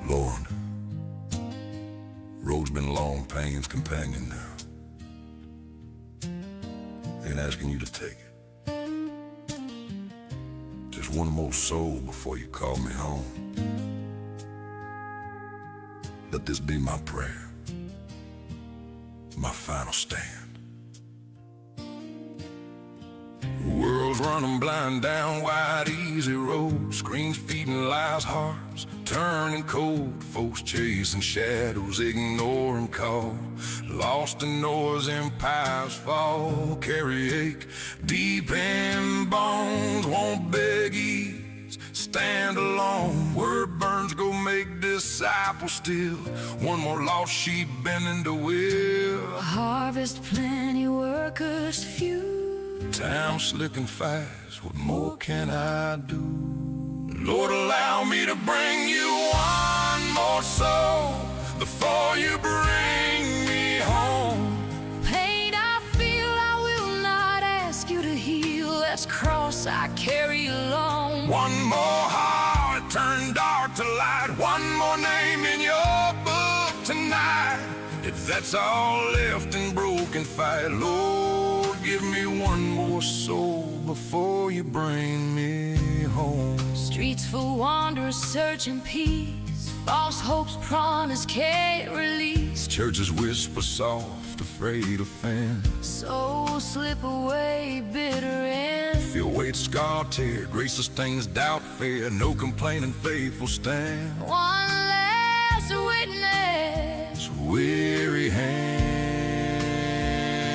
Lord, road's been long, pain's companion now. Ain't asking you to take it. Just one more soul before you call me home. Let this be my prayer, my final stand. The world's running blind down wide, easy road. Screens feeding lies, hearts turning cold. Folks chasing shadows, ignoring call. Lost in noise, empires fall. Carry ache deep in bones, won't beg ease, stand alone. Word burns, go make disciples still. One more lost sheep bending the wheel. Harvest plenty, workers few. Time slick and fast, what more can I do? Lord, allow me to bring you one more soul before you bring me home. Pain I feel, I will not ask you to heal. That's cross I carry alone. One more heart turned dark to light. One more name in your book tonight. If that's all left in broken fight, Lord, give me one more soul before you bring me home. Streets full wanderers searching peace. False hopes promised can't release. Churches whisper soft, afraid of offense. Souls slip away, bitter end. Feel weight, scar, tear, grace sustains doubt, fear. No complaining, faithful stand. One last witness. Weary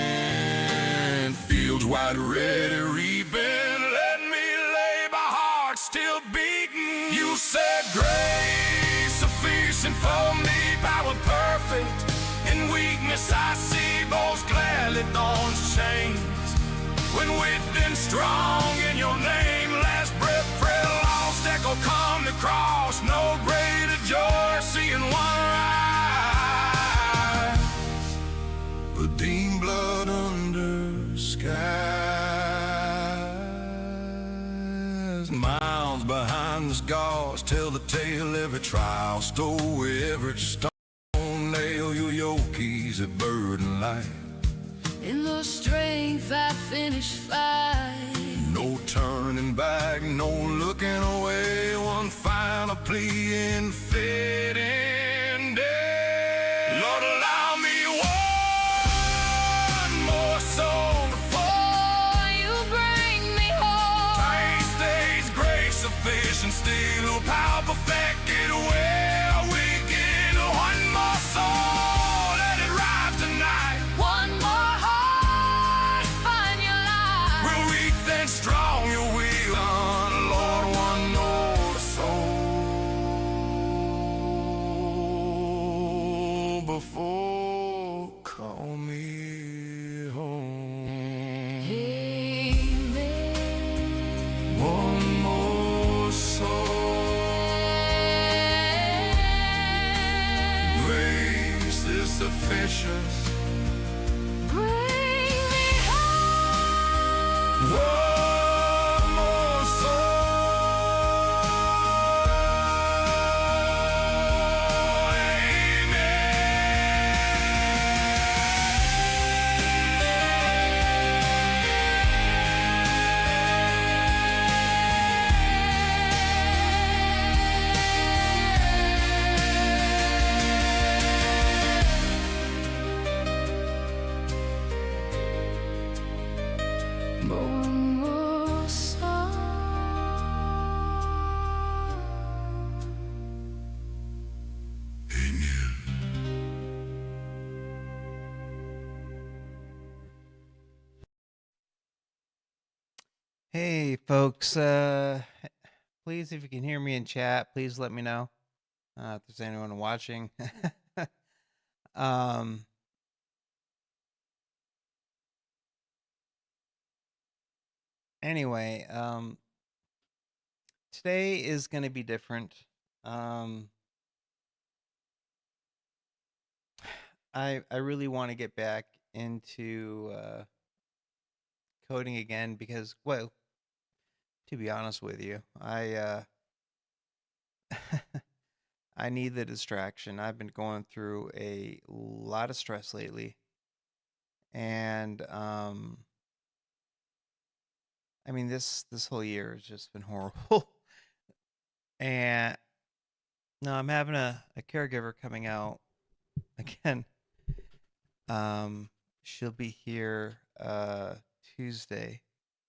hand, fields wide, ready, reaping. Let me lay my heart still beating. You said grace sufficient for me, power perfect. In weakness I see, most gladly thorns chains. When within strong in your name, last breath, prayer lost, echo come to cross. No greater joy, seeing one rise. Redeemed blood under skies. Miles behind the scars tell the tale. Every trial stole, every stone nail. Your yoke easy, burden light. In the strength I finish fight. No turning back, no looking away. One final plea in fitting day. Lord, allow me one more soul before you bring me home. Pain stays, grace sufficient still. Power perfected where we get. One more soul, let it rise tonight. One more heart, find your light. We'll reach then strong, your will on, Lord, one more soul before call me home. Amen. One more soul, grace is sufficient. Bring me home. One more soul, One more song. amen. Hey folks, please, if you can hear me in chat, please let me know if there's anyone watching. um, anyway, today is going to be different. I really want to get back into coding again because, well, to be honest with you, I I need the distraction. I've been going through a lot of stress lately, and I mean this whole year has just been horrible. And no, I'm having a caregiver coming out again. Um, she'll be here Tuesday,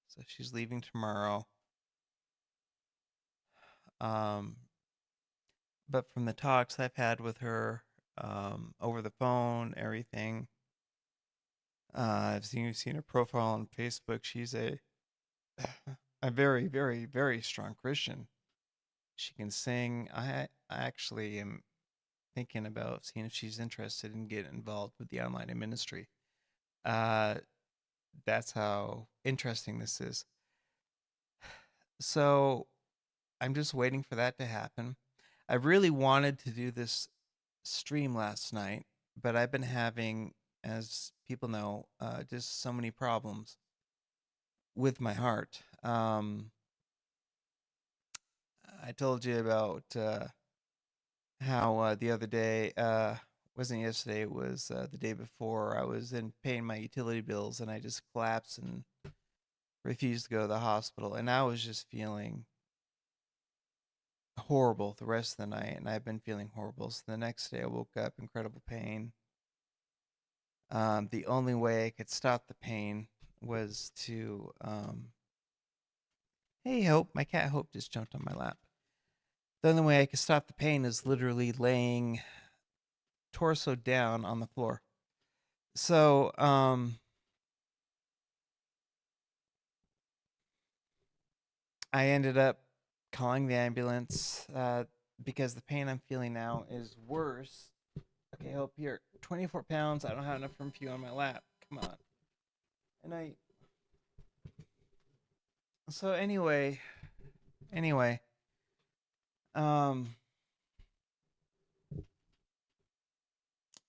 so she's leaving tomorrow. Um, but from the talks I've had with her over the phone, everything, I've seen her profile on Facebook. She's a a very, very, very strong Christian. She can sing. I actually am thinking about seeing if she's interested in getting involved with the online ministry. Uh, that's how interesting this is. So I'm just waiting for that to happen. I really wanted to do this stream last night, but I've been having, as people know, just so many problems with my heart. I told you about how the other day, wasn't yesterday, it was the day before, I was in paying my utility bills and I just collapsed and refused to go to the hospital. And I was just feeling horrible the rest of the night. And I've been feeling horrible. So the next day I woke up, incredible pain. The only way I could stop the pain was to, hey, Hope, my cat Hope just jumped on my lap. The only way I could stop the pain is literally laying torso down on the floor. So, I ended up calling the ambulance because the pain I'm feeling now is worse. Okay, Hope, here, 24 pounds. I don't have enough room for you on my lap. Come on. And so anyway, um,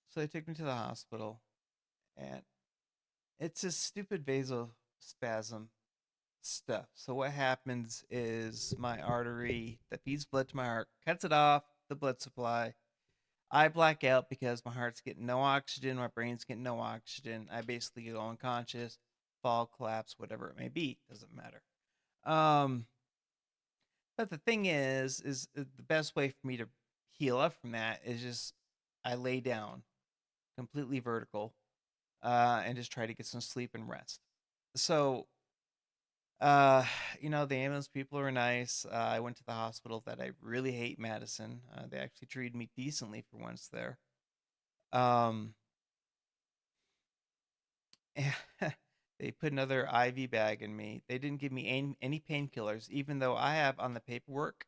so they took me to the hospital, and it's this stupid vasospasm stuff. So what happens is my artery that feeds blood to my heart cuts it off the blood supply. I black out because my heart's getting no oxygen, my brain's getting no oxygen. I basically go unconscious, fall, collapse, whatever it may be. Doesn't matter. Um, but the thing is the best way for me to heal up from that is just I lay down completely vertical, and just try to get some sleep and rest. So, uh, the ambulance people are nice. I went to the hospital that I really hate, Madison. They actually treated me decently for once there. Um, they put another IV bag in me. They didn't give me any painkillers, even though I have on the paperwork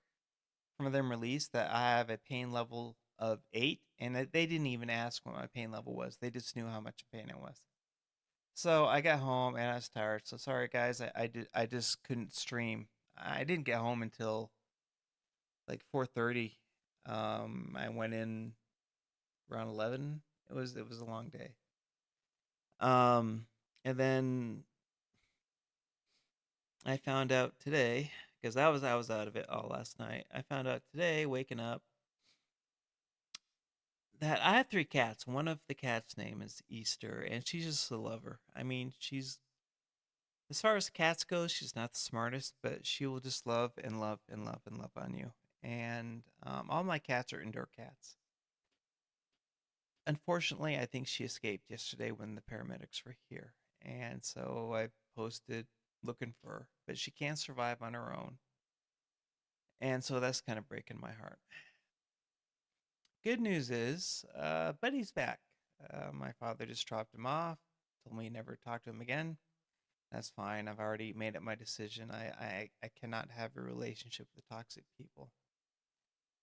from them released that I have a pain level of 8, and they didn't even ask what my pain level was. They just knew how much pain I was. So I got home and I was tired. So sorry guys, I just couldn't stream. I didn't get home until like 4:30. I went in around 11. It was a long day. And then I found out today, because I was out of it all last night. I found out today, waking up, that I have 3 cats. One of the cats' name is Easter, and she's just a lover. I mean, she's, as far as cats go, she's not the smartest, but she will just love and love and love and love on you. And all my cats are indoor cats. Unfortunately, I think she escaped yesterday when the paramedics were here, and so I posted looking for her, but she can't survive on her own. And so that's kind of breaking my heart. Good news is, Buddy's back. My father just dropped him off, told me never to talk to him again. That's fine. I've already made up my decision. I cannot have a relationship with toxic people.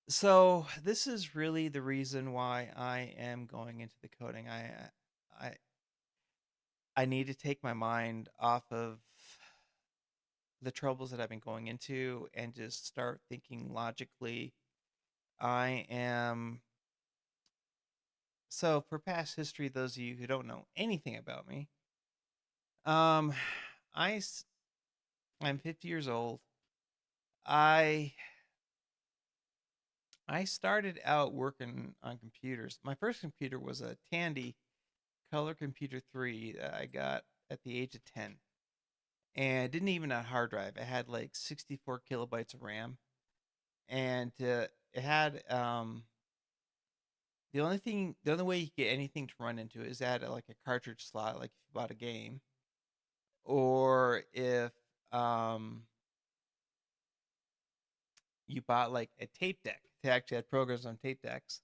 So this is really the reason why I am going into the coding. I I need to take my mind off of the troubles that I've been going into and just start thinking logically. I am So for past history, those of you who don't know anything about me, um, I s- I'm 50 years old. I I started out working on computers. My first computer was a Tandy Color Computer 3 that I got at the age of 10. And it didn't even have a hard drive. It had like 64 kilobytes of RAM. And it had the only way you could get anything to run into it is add like a cartridge slot, like if you bought a game, or if um, you bought like a tape deck. They actually had programs on tape decks,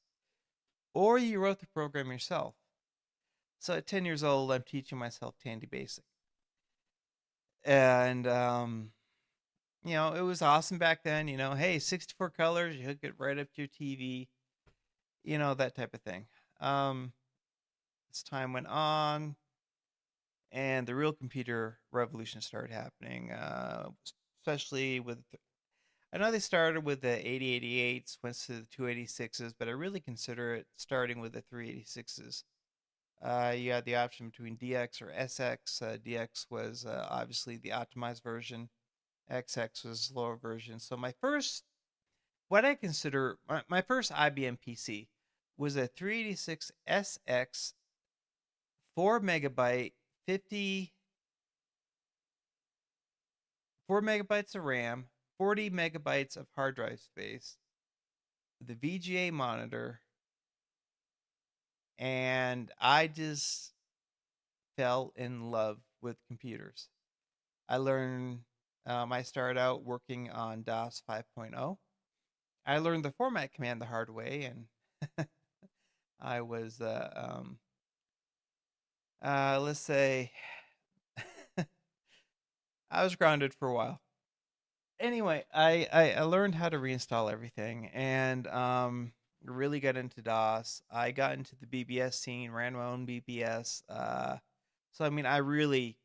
or you wrote the program yourself. So at 10 years old, I'm teaching myself Tandy Basic, and it was awesome back then. Hey, 64 colors, you hook it right up to your TV, that type of thing. Um, as time went on, and the real computer revolution started happening, especially with. I know they started with the 8088s, went to the 286s, but I really consider it starting with the 386s. You had the option between DX or SX. DX was obviously the optimized version. XX was lower version. So what I consider my first IBM PC was a 386 SX, 4 megabyte, 4 megabytes of RAM, 40 megabytes of hard drive space, the VGA monitor, and I just fell in love with computers. I started out working on DOS 5.0. I learned the format command the hard way, and I was, let's say, I was grounded for a while. Anyway, I learned how to reinstall everything, and really got into DOS. I got into the BBS scene, ran my own BBS. So I mean, I really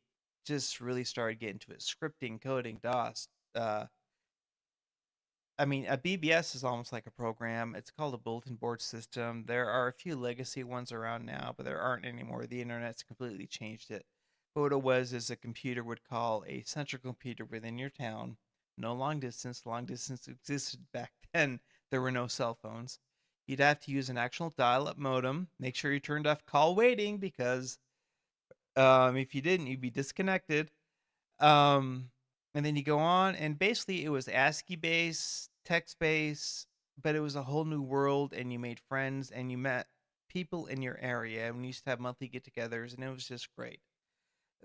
started getting to it. Scripting, coding, DOS. I mean, a BBS is almost like a program. It's called a bulletin board system. There are a few legacy ones around now, but there aren't anymore. The internet's completely changed it. But what it was is a computer would call a central computer within your town. No long distance. Long distance existed back then. There were no cell phones. You'd have to use an actual dial-up modem. Make sure you turned off call waiting, because if you didn't, you'd be disconnected. Um, and then you go on, and basically it was ASCII based, text based, but it was a whole new world, and you made friends and you met people in your area, and we used to have monthly get-togethers, and it was just great.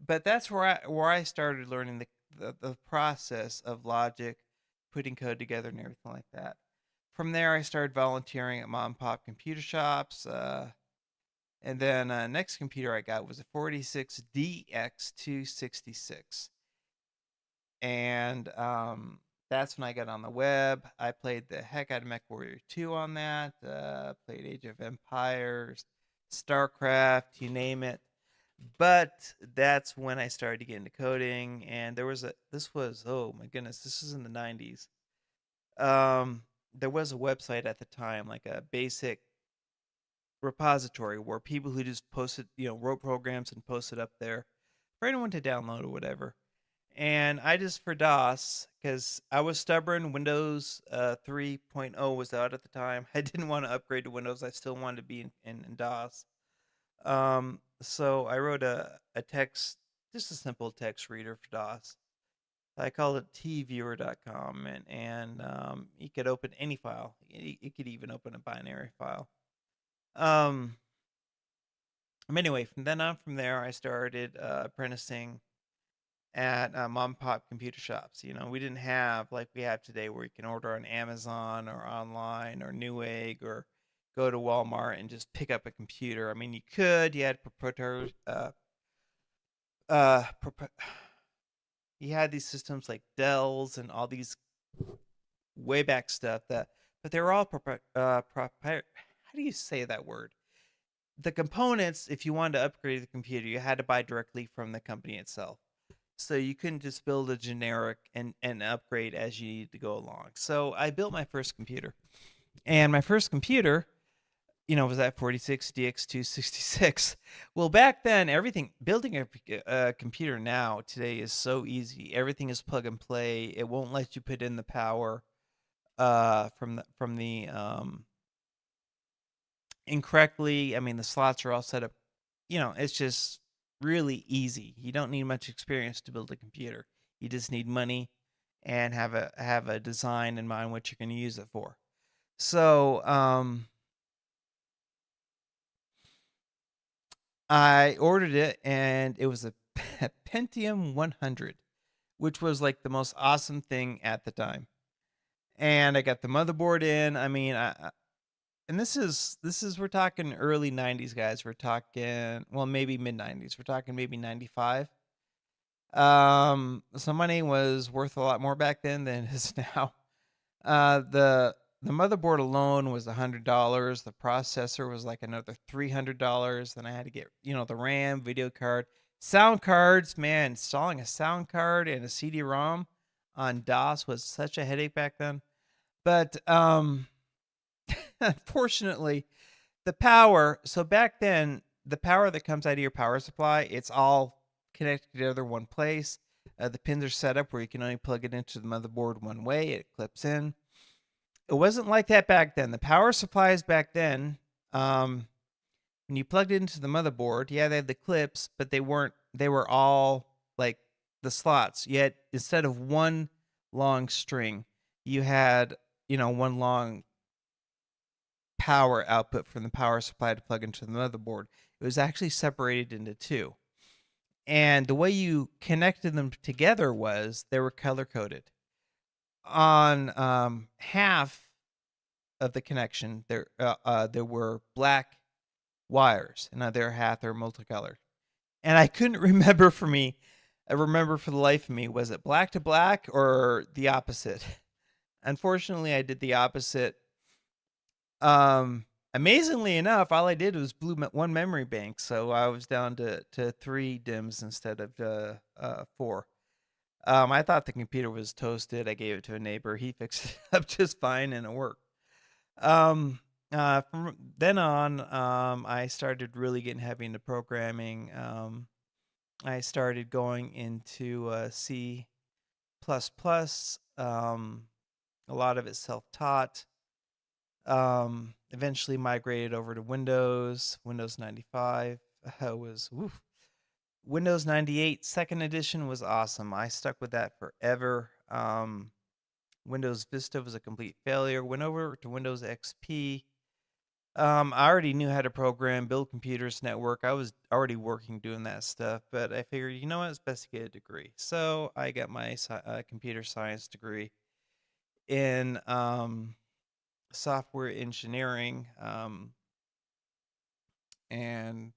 But that's where I started learning the process of logic, putting code together, and everything like that. From there, I started volunteering at mom and pop computer shops. And then next computer I got was a 46DX266. And that's when I got on the web. I played the heck out of MechWarrior 2 on that. Played Age of Empires, StarCraft, you name it. But that's when I started to get into coding. And oh my goodness, this was in the 90s. There was a website at the time, like a basic repository where people who just posted, wrote programs and posted up there for anyone to download or whatever. And I just, for DOS, because I was stubborn, Windows 3.0 was out at the time. I didn't want to upgrade to Windows. I still wanted to be in DOS. So I wrote a text, just a simple text reader for DOS. I called it tviewer.com, and you could open any file. You could even open a binary file. Anyway, from there, I started apprenticing at mom and pop computer shops. We didn't have like we have today, where you can order on Amazon or online or Newegg, or go to Walmart and just pick up a computer. I mean, you could. You had proprietary. You had these systems like Dell's and all these way back stuff but they were all how do you say that word? The components, if you wanted to upgrade the computer, you had to buy directly from the company itself. So you couldn't just build a generic and upgrade as you needed to go along. So I built my first computer. And my first computer, was that 46DX266. Well, back then, building a computer today is so easy. Everything is plug and play. It won't let you put in the power. from the incorrectly. I mean, the slots are all set up. It's just really easy. You don't need much experience to build a computer. You just need money and have a design in mind what you're going to use it for. So I ordered it, and it was a Pentium 100, which was like the most awesome thing at the time. And I got the motherboard in. I mean, and this is we're talking early 90s, guys. We're talking, well, maybe mid 90s. We're talking maybe 95. So money was worth a lot more back then than it is now. The motherboard alone was $100. The processor was like another $300. Then I had to get, the RAM, video card, sound cards. Man, installing a sound card and a CD-ROM on DOS was such a headache back then. But unfortunately, the power. So back then, the power that comes out of your power supply, it's all connected together one place. The pins are set up where you can only plug it into the motherboard one way. It clips in. It wasn't like that back then. The power supplies back then, when you plugged it into the motherboard, yeah, they had the clips, but they were all like the slots. Yet instead of one long string, you had, one long power output from the power supply to plug into the motherboard. It was actually separated into two. And the way you connected them together was they were color coded. On half of the connection, there were black wires, and the other half are multicolored. And I couldn't remember for the life of me, was it black to black or the opposite? Unfortunately, I did the opposite. Amazingly enough, all I did was blew one memory bank, so I was down to 3 DIMMs instead of 4. I thought the computer was toasted. I gave it to a neighbor. He fixed it up just fine, and it worked. From then on, I started really getting heavy into programming. I started going into C++. A lot of it self-taught. Eventually migrated over to Windows 95. Windows 98 second edition was awesome. I stuck with that forever. Windows Vista was a complete failure. Went over to Windows XP. I already knew how to program, build computers, network. I was already working doing that stuff, but I figured, you know what, it's best to get a degree. So I got my computer science degree in software engineering, and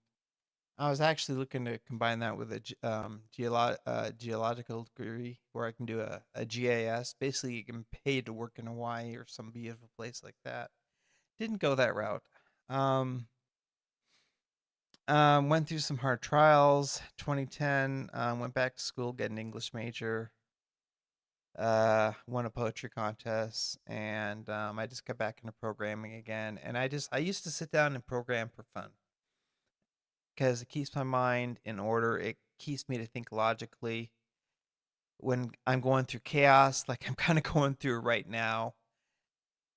I was actually looking to combine that with a geological degree where I can do a GIS. Basically, you can pay to work in Hawaii or some beautiful place like that. Didn't go that route. Went through some hard trials. 2010, went back to school, get an English major. Won a poetry contest, and I just got back into programming again. And I used to sit down and program for fun because it keeps my mind in order. It keeps me to think logically. When I'm going through chaos, like I'm kind of going through right now,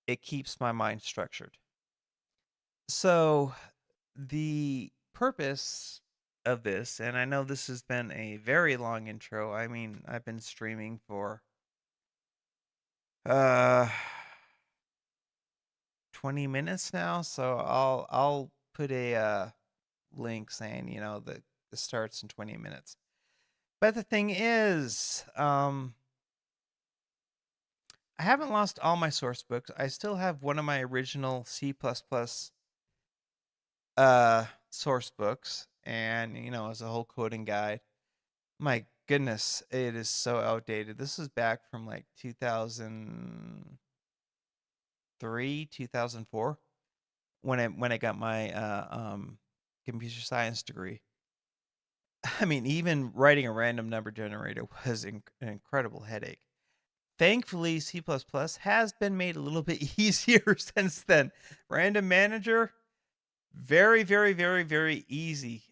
it keeps my mind structured. So the purpose of this, and I know this has been a very long intro. I mean, I've been streaming for 20 minutes now, so I'll put a link saying, the starts in 20 minutes. But the thing is, I haven't lost all my source books. I still have one of my original C++ source books, and as a whole coding guide. My goodness, it is so outdated. This is back from like 2003, 2004, when I got my computer science degree. I mean, even writing a random number generator was an incredible headache. Thankfully, C++ has been made a little bit easier since then. Random manager, very, very, very, very easy.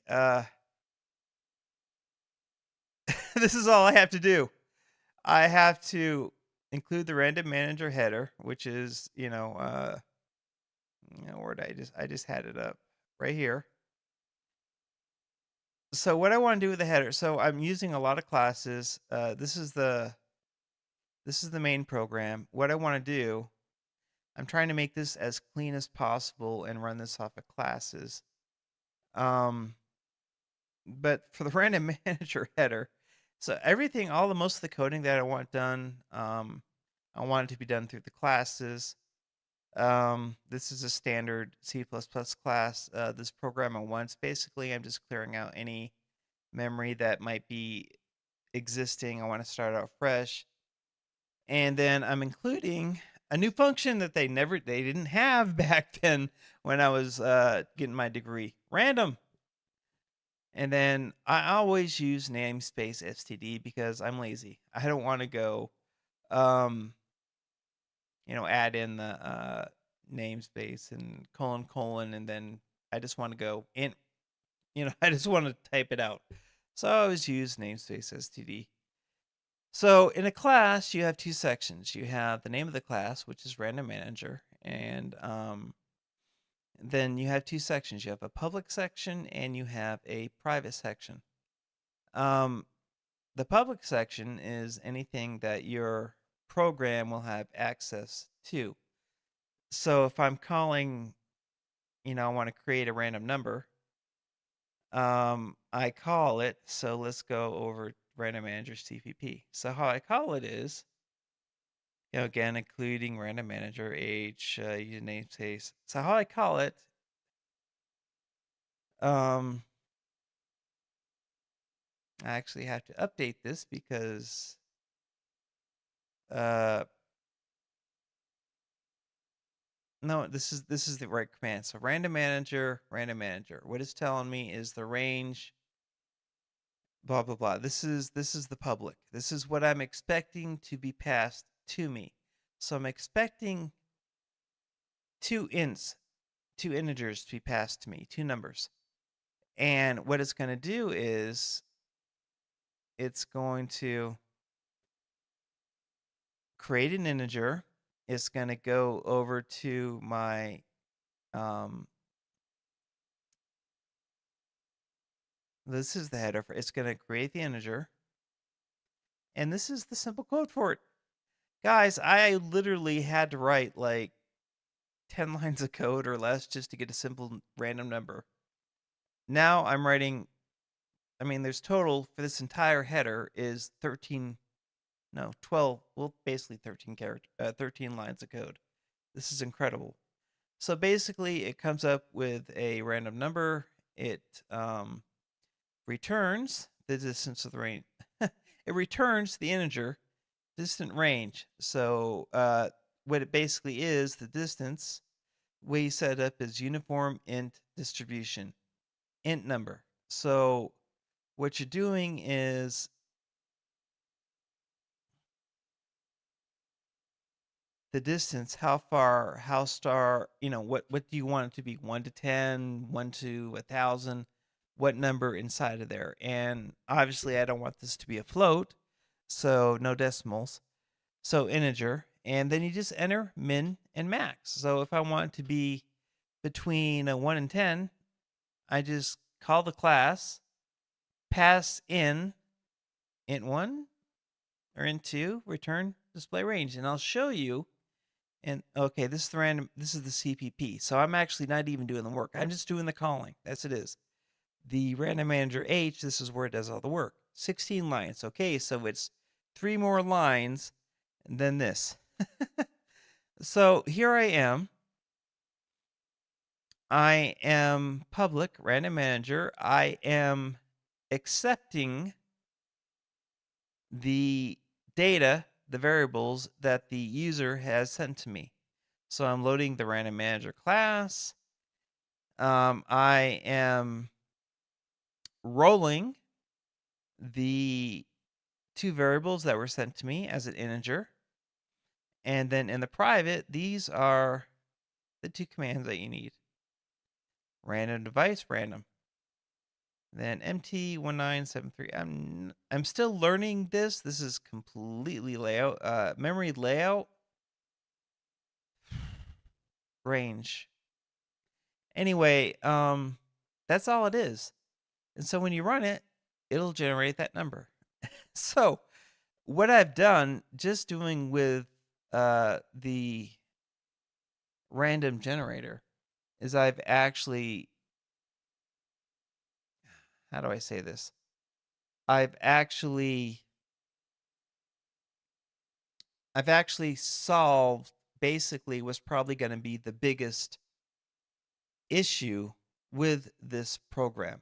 This is all I have to do. I have to include the random manager header, which is, where did I just had it up right here. So what I want to do with the header, so I'm using a lot of classes. This is the main program. What I want to do, I'm trying to make this as clean as possible and run this off of classes. But for the random manager header, so everything, most of the coding that I want done, I want it to be done through the classes. This is a standard C++ class. This program at once. Basically, I'm just clearing out any memory that might be existing. I want to start out fresh. And then I'm including a new function that they didn't have back then when I was getting my degree. Random. And then I always use namespace std because I'm lazy. I don't want to go, add in the namespace and colon, and then I just want to go int. I just want to type it out. So I always use namespace std. So in a class, you have two sections. You have the name of the class, which is random manager, and then you have two sections. You have a public section and you have a private section. The public section is anything that your program will have access to. So if I'm calling, I want to create a random number, I call it. So let's go over random manager CPP. So how I call it is, again, including random manager, age, use namespace. So how I call it, I actually have to update this because no, this is the right command. So random manager. What it's telling me is the range, blah blah blah. This is the public. This is what I'm expecting to be passed to me. So I'm expecting two integers to be passed to me, two numbers. And what it's going to do is it's going to create an integer. It's going to go over to my this is the header. It's going to create the integer. And this is the simple code for it. Guys, I literally had to write like 10 lines of code or less just to get a simple random number. Now I'm writing, there's total for this entire header is 12, well, basically 13 lines of code. This is incredible. So basically it comes up with a random number. It returns the distance of the range. It returns the integer distant range. So what it basically is, the distance, way set up is uniform int distribution, int number. So what you're doing is the distance, how far, how star, what do you want it to be? 1 to 10, 1 to 1,000, what number inside of there? And obviously I don't want this to be a float, so no decimals. So integer, and then you just enter min and max. So if I want it to be between 1 and 10, I just call the class, pass in int 1 or int 2, return display range, and I'll show you. And okay, this is the CPP. So I'm actually not even doing the work. I'm just doing the calling. That's it is. The random manager H, this is where it does all the work. 16 lines. Okay, so it's 3 more lines than this. So here I am. I am public random manager. I am accepting the data, the variables that the user has sent to me. So I'm loading the random manager class. I am rolling the two variables that were sent to me as an integer. And then in the private, these are the two commands that you need. Random device, random. Then MT1973. I'm still learning this. This is completely layout, memory layout, range. Anyway, that's all it is. And so when you run it, it'll generate that number. So what I've done, just doing with the random generator, is I've actually, how do I say this? I've actually solved basically what's probably going to be the biggest issue with this program.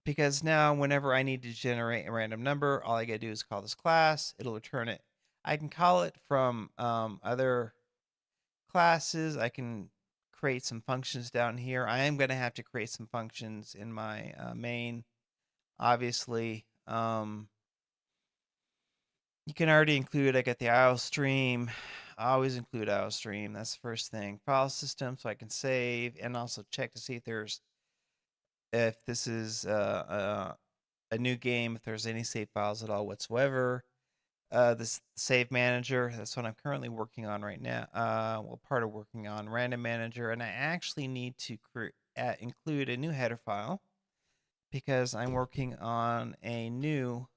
Because now whenever I need to generate a random number, all I got to do is call this class. It'll return it. I can call it from other classes. I can create some functions down here. I am going to have to create some functions in my main, obviously. You can already include, I got the IO stream. I always include IO stream. That's the first thing. File system, so I can save and also check to see if this is a new game, if there's any save files at all whatsoever. This save manager, that's what I'm currently working on right now. Part of working on random manager, and I actually need to include a new header file because I'm working on a new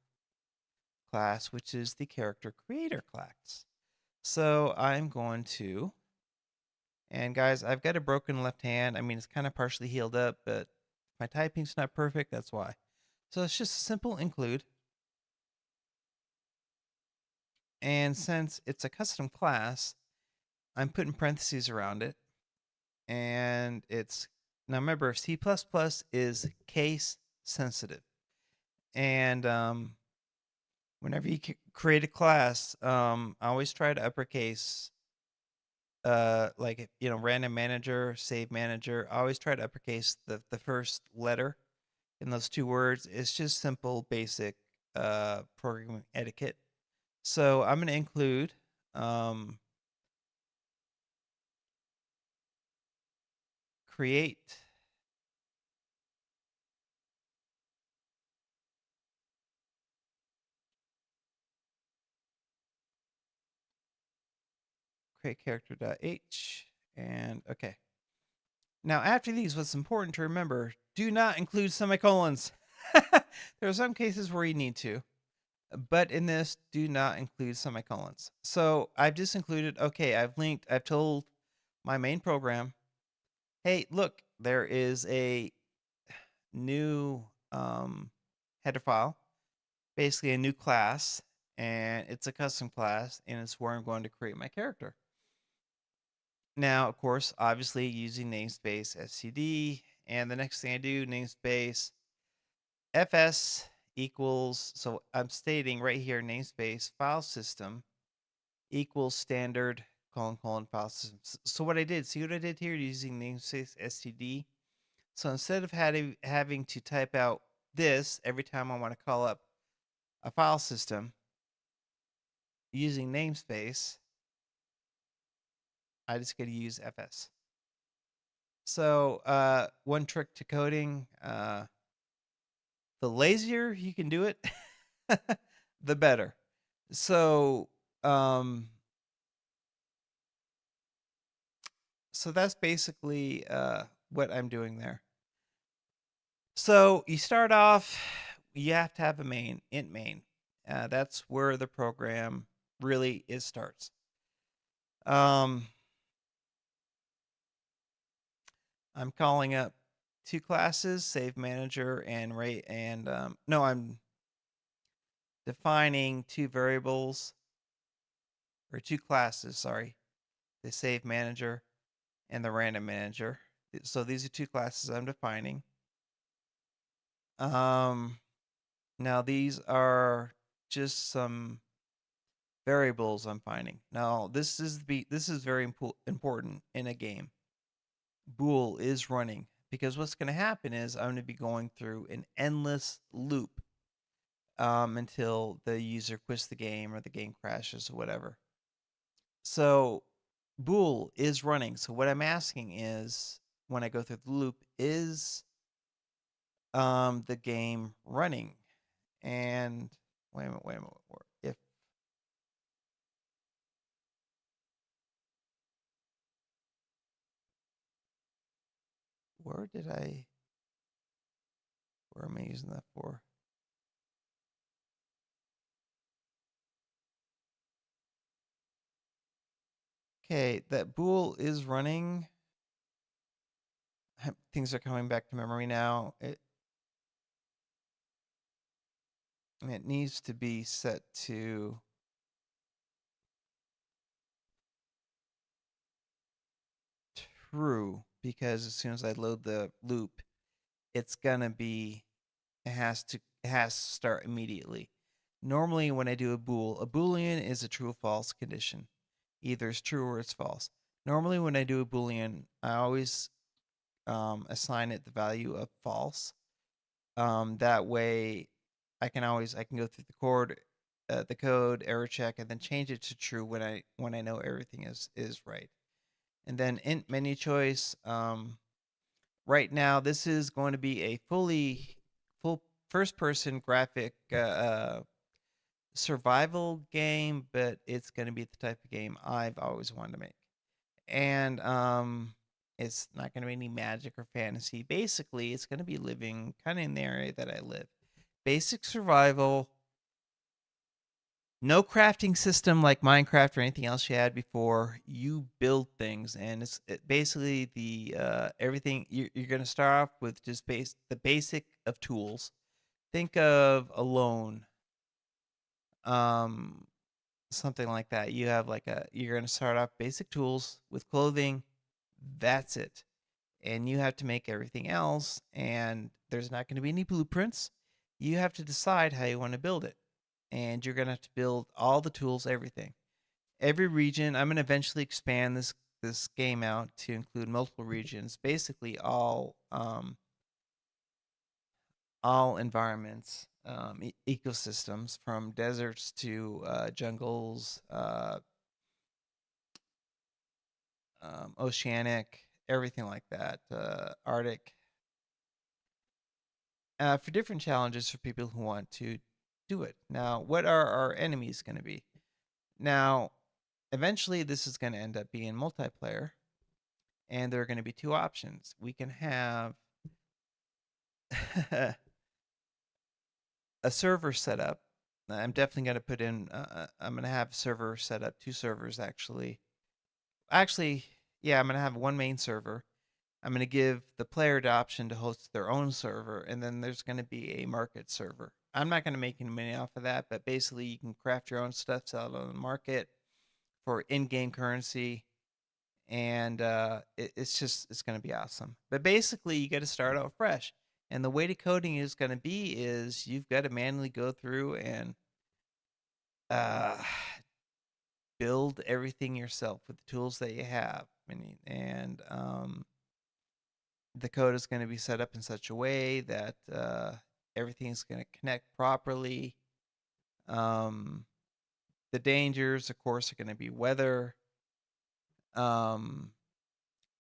class, which is the character creator class. So I'm going to, and guys, I've got a broken left hand. I mean, it's kind of partially healed up, but my typing's not perfect. That's why. So it's just a simple include. And since it's a custom class, I'm putting parentheses around it. And it's, now remember, C++ is case sensitive. And whenever you create a class, I always try to uppercase, like, random manager, save manager. I always try to uppercase the first letter in those two words. It's just simple, basic programming etiquette. So I'm going to include create character.h, and okay. Now after these, what's important to remember, do not include semicolons. There are some cases where you need to, but in this, do not include semicolons. So I've just included, okay, I've told my main program, hey, look, there is a new header file, basically a new class, and it's a custom class, and it's where I'm going to create my character. Now, of course, obviously using namespace std, and the next thing I do, namespace fs equals, so I'm stating right here, namespace file system equals standard : file system. So what I did, see what I did here using namespace std? So instead of having to type out this every time I want to call up a file system using namespace, I just got to use fs. So one trick to coding, the lazier you can do it, the better. So so that's basically what I'm doing there. So you start off, you have to have a main, int main. That's where the program really starts. I'm calling up two classes, save manager and rate, and no, I'm defining two variables, or two classes, sorry, the save manager and the random manager. So these are two classes I'm defining. Now these are just some variables I'm finding. Now this is very important in a game. Bool is running, because what's going to happen is I'm going to be going through an endless loop until the user quits the game or the game crashes or whatever. So bool is running. So what I'm asking is, when I go through the loop, is the game running. And wait a minute. If where did I? Where am I using that for? Okay, that bool is running. Things are coming back to memory now. It needs to be set to true, because as soon as I load the loop, it's gonna be it has to start immediately. Normally when I do a boolean is a true or false condition. Either it's true or it's false. Normally when I do a boolean, I always assign it the value of false. That way I can go through the code, error check, and then change it to true when I know everything is right. And then int menu choice. Right now, this is going to be a full first person graphic survival game, but it's going to be the type of game I've always wanted to make. And it's not going to be any magic or fantasy. Basically, it's going to be living kind of in the area that I live. Basic survival, no crafting system like Minecraft or anything else you had before. You build things, and basically the everything. You're going to start off with just the basic of tools. Think of a loan, um, something like that. You have you're going to start off basic tools with clothing. That's it, and you have to make everything else. And there's not going to be any blueprints. You have to decide how you want to build it, and you're going to have to build all the tools, everything. Every region, I'm going to eventually expand this game out to include multiple regions, basically all environments, ecosystems, from deserts to jungles, oceanic, everything like that, Arctic, for different challenges for people who want to do it. Now, what are our enemies going to be? Now, eventually, this is going to end up being multiplayer, and there are going to be two options. We can have a server set up. I'm definitely going to put in. I'm going to have a server set up, two servers actually. Actually, yeah, I'm going to have one main server. I'm going to give the player the option to host their own server, and then there's going to be a market server. I'm not going to make any money off of that, but basically you can craft your own stuff, sell it on the market for in-game currency, and it's going to be awesome. But basically, you got to start out fresh, and the way to coding is going to be is you've got to manually go through and uh, build everything yourself with the tools that you have, and the code is going to be set up in such a way that everything is going to connect properly. Um, the dangers, of course, are going to be weather, um,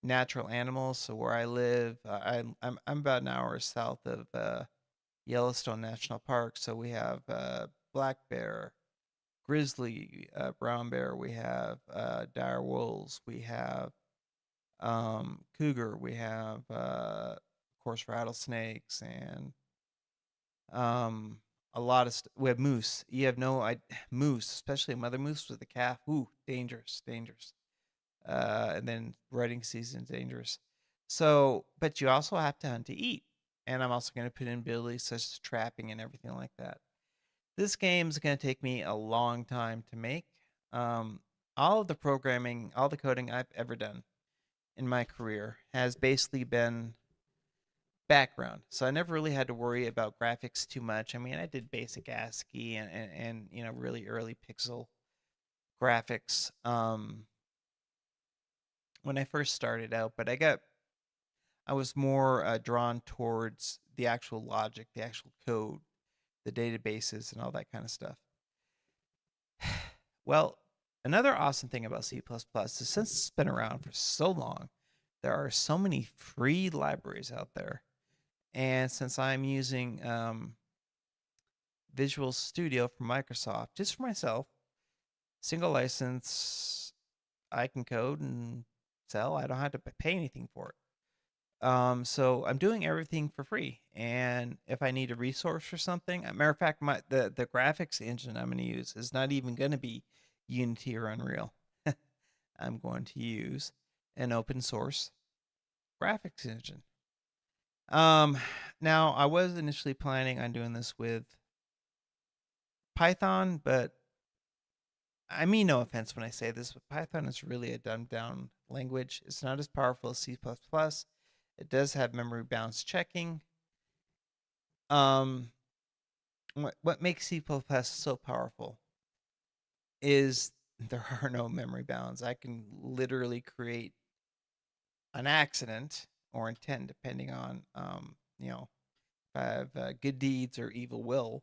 natural animals. So where I live, I'm about an hour south of Yellowstone National Park. So we have black bear, grizzly, brown bear. We have dire wolves. We have cougar. We have of course rattlesnakes, and a lot of we have moose. You have no moose, especially a mother moose with a calf. Ooh, dangerous, dangerous. And then rutting season, dangerous. So, but you also have to hunt to eat, and I'm also going to put in abilities such as trapping and everything like that. This game is going to take me a long time to make. Um, all of the programming, all the coding I've ever done in my career has basically been background. So I never really had to worry about graphics too much. I mean, I did basic ASCII and really early pixel graphics when I first started out, but I was more drawn towards the actual logic, the actual code, the databases, and all that kind of stuff. Well, another awesome thing about C++ is since it's been around for so long, there are so many free libraries out there. And since I'm using Visual Studio from Microsoft, just for myself, single license, I can code and sell. I don't have to pay anything for it. So I'm doing everything for free. And if I need a resource for something, a matter of fact, the graphics engine I'm going to use is not even going to be Unity or Unreal. I'm going to use an open source graphics engine. Now I was initially planning on doing this with Python, but I mean no offense when I say this, but Python is really a dumbed down language. It's not as powerful as C++. It does have memory bounds checking. What makes C++ so powerful is there are no memory bounds. I can literally create an accident or intent, depending on if I have good deeds or evil will,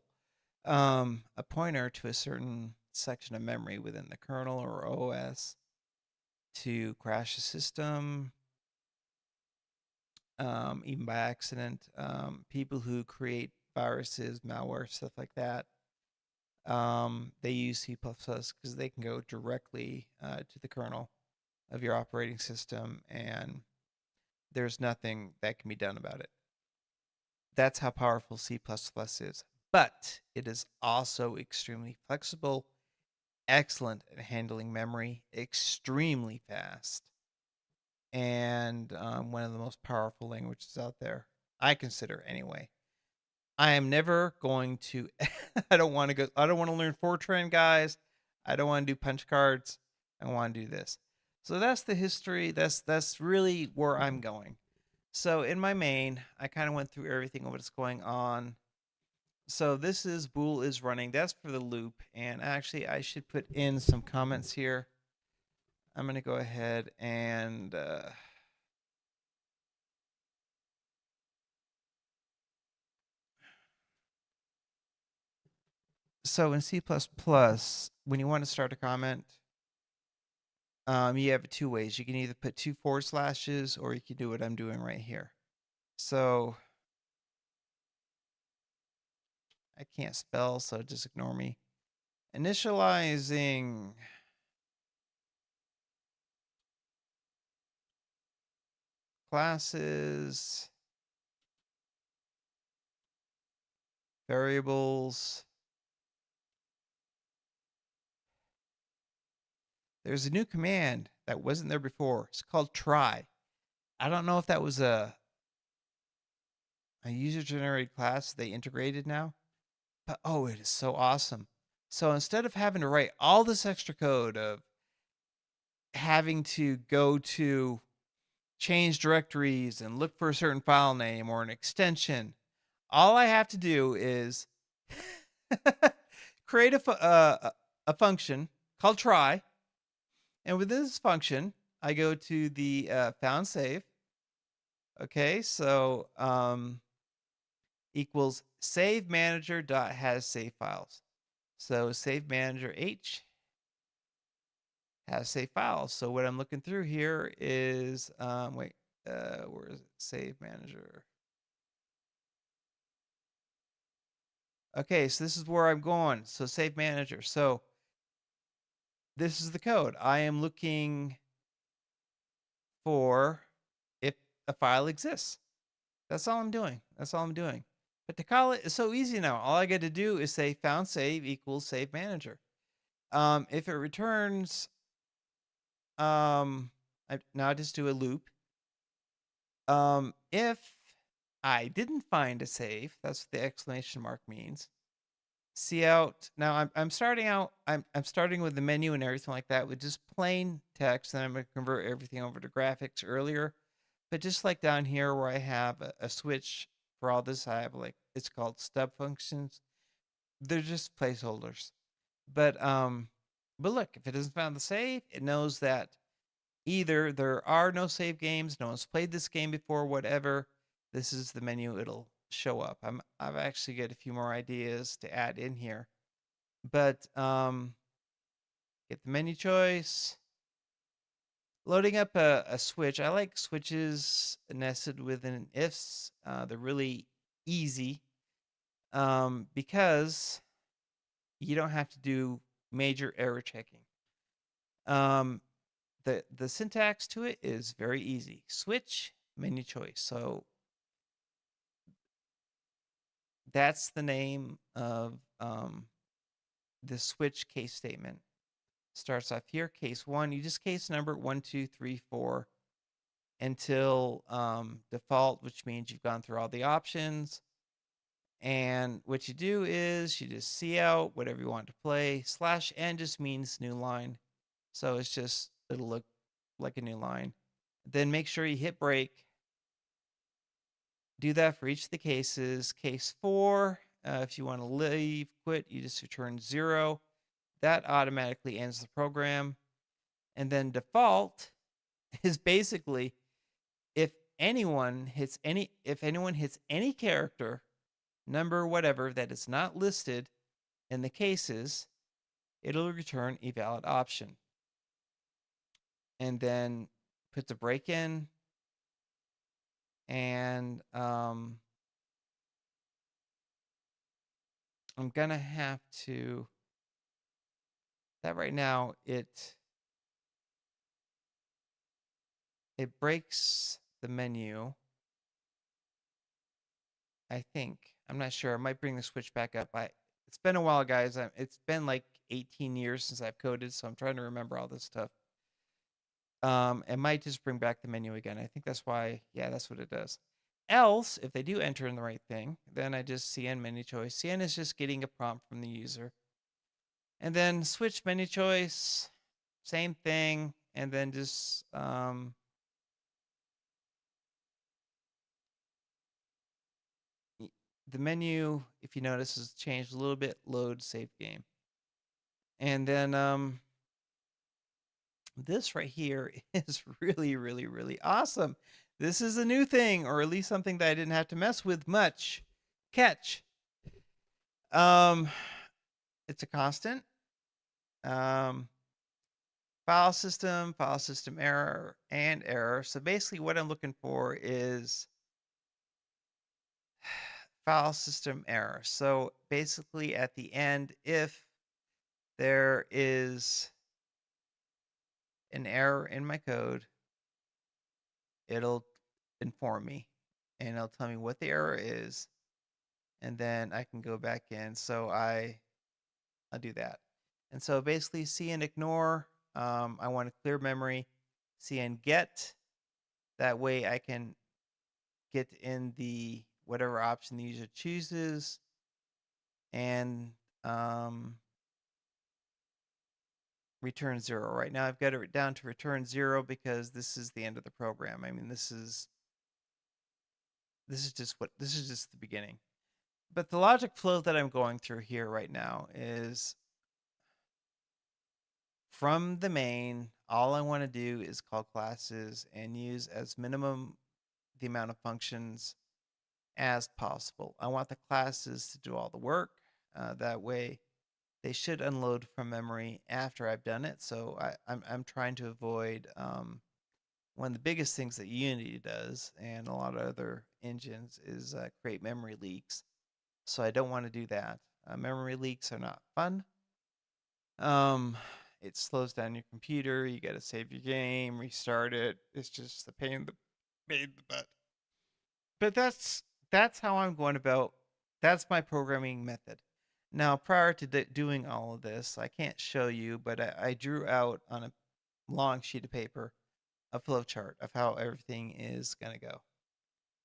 a pointer to a certain section of memory within the kernel or OS to crash the system, even by accident. People who create viruses, malware, stuff like that, they use C++ because they can go directly to the kernel of your operating system, and there's nothing that can be done about it. That's how powerful C++ is. But it is also extremely flexible, excellent at handling memory, extremely fast, and one of the most powerful languages out there, I consider anyway. I am never going to. I don't want to learn Fortran, guys. I don't want to do punch cards. I want to do this. So that's the history. That's really where I'm going. So in my main, I kind of went through everything of what's going on. So this is bool is running. That's for the loop. And actually, I should put in some comments here. I'm going to go ahead and so in C++, when you want to start a comment, you have two ways. You can either put 2 forward slashes, or you can do what I'm doing right here. So I can't spell, so just ignore me. Initializing classes, variables. There's a new command that wasn't there before. It's called try. I don't know if that was a user-generated class they integrated now, but oh, it is so awesome. So instead of having to write all this extra code of having to go to change directories and look for a certain file name or an extension, all I have to do is create a function called try. And within this function, I go to the found save. Okay, so equals save manager dot has save files. So save manager h has save files. So what I'm looking through here is where is it? Save manager. Okay, so this is where I'm going. So save manager. So this is the code. I am looking for if a file exists. That's all I'm doing. That's all I'm doing. But to call it is so easy now. All I got to do is say found save equals save manager. If it returns, now I just do a loop. If I didn't find a save, that's what the exclamation mark means. See out. Now I'm starting out. I'm starting with the menu and everything like that with just plain text, and I'm going to convert everything over to graphics earlier. But just like down here where I have a switch for all this, I have it's called stub functions. They're just placeholders. But look, if it hasn't found the save, it knows that either there are no save games, no one's played this game before, whatever. This is the menu it'll show up. I've actually got a few more ideas to add in here. But get the menu choice, Loading up a switch. I like switches nested within ifs. They're really easy because you don't have to do major error checking. The syntax to it is very easy. Switch, menu choice. So that's the name of the switch case statement. Starts off here, case 1. You just case number 1, 2, 3, 4 until default, which means you've gone through all the options. And what you do is you just see out whatever you want to play. /n just means new line. So it's just, it'll look like a new line. Then make sure you hit break. Do that for each of the cases. Case 4, if you want to leave, quit, you just return 0. That automatically ends the program. And then default is basically if anyone hits any character, number, whatever, that is not listed in the cases, it'll return a valid option. And then put the break in, and I'm gonna have to, that right now it breaks the menu, I think. I'm not sure. I might bring the switch back up. It's been a while, guys. It's been like 18 years since I've coded, so I'm trying to remember all this stuff. It might just bring back the menu again. I think that's why, yeah, that's what it does. Else, if they do enter in the right thing, then I just CN menu choice. CN is just getting a prompt from the user. And then switch menu choice, same thing, and then just the menu, if you notice, has changed a little bit. Load save game. And then this right here is really, really, really awesome. This is a new thing, or at least something that I didn't have to mess with much. Catch. It's a constant. File system error, and error. So basically what I'm looking for is file system error. So basically at the end, if there is an error in my code, it'll inform me and it'll tell me what the error is, and then I can go back in. So I'll do that. And so basically cn ignore, I want to clear memory. Cn get, that way I can get in the whatever option the user chooses, and return 0. Right now I've got it down to return 0 because this is the end of the program. I mean, this is just the beginning. But the logic flow that I'm going through here right now is from the main, all I want to do is call classes and use as minimum the amount of functions as possible. I want the classes to do all the work. That way they should unload from memory after I've done it. So I'm trying to avoid one of the biggest things that Unity does, and a lot of other engines, is create memory leaks. So I don't want to do that. Memory leaks are not fun. It slows down your computer. You got to save your game, restart it. It's just a pain in the butt. But that's how I'm going about. That's my programming method. Now, prior to doing all of this, I can't show you, but I drew out on a long sheet of paper a flow chart of how everything is going to go.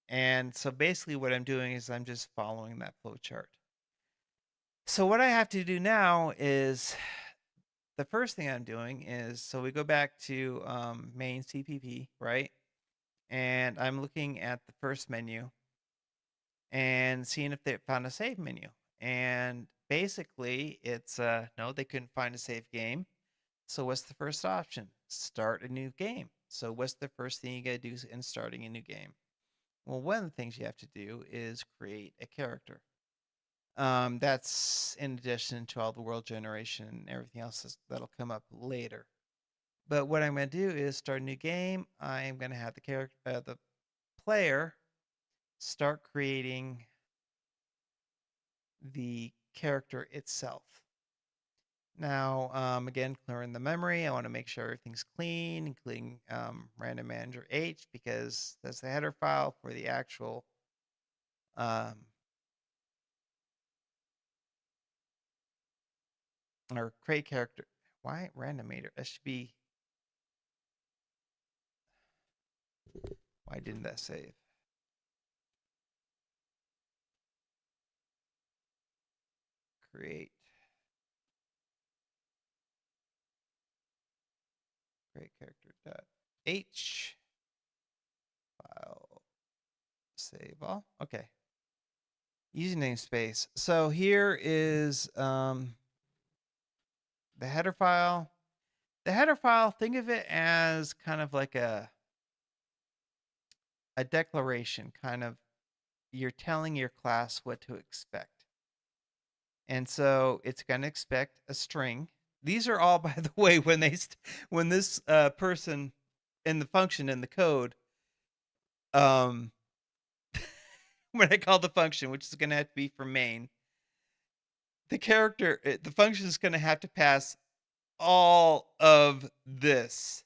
And so basically what I'm doing is I'm just following that flow chart. So what I have to do now is, the first thing I'm doing is, so we go back to main CPP, right? And I'm looking at the first menu and seeing if they found a save menu. And basically it's no, they couldn't find a save game. So what's the first option? Start a new game. So what's the first thing you gotta do in starting a new game? Well, one of the things you have to do is create a character. That's in addition to all the world generation and everything else that'll come up later. But what I'm going to do is start a new game. I am going to have the player start creating the character itself. Now, again, clearing the memory. I want to make sure everything's clean, including random manager H, because that's the header file for the actual or create character. Why randomator? That should be. Why didn't that save? Create character dot H file save all. Okay. Using namespace. So here is the header file. The header file, think of it as kind of like a declaration, kind of you're telling your class what to expect. And so it's going to expect a string. These are all, by the way, when this person in the function in the code, when I call the function, which is going to have to be from main, the function is going to have to pass all of this.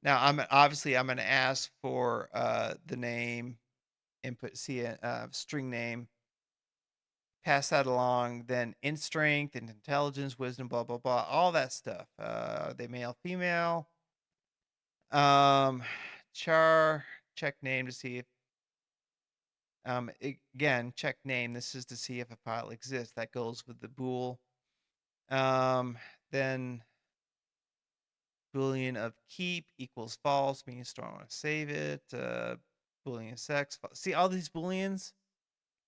Now I'm going to ask for the name, input string name, pass that along, then int strength and intelligence, wisdom, blah blah blah, all that stuff. They male, female. Char, check name to see if again, check name. This is to see if a file exists. That goes with the bool. Then Boolean of keep equals false, means don't want to save it. Boolean sex. See all these Booleans?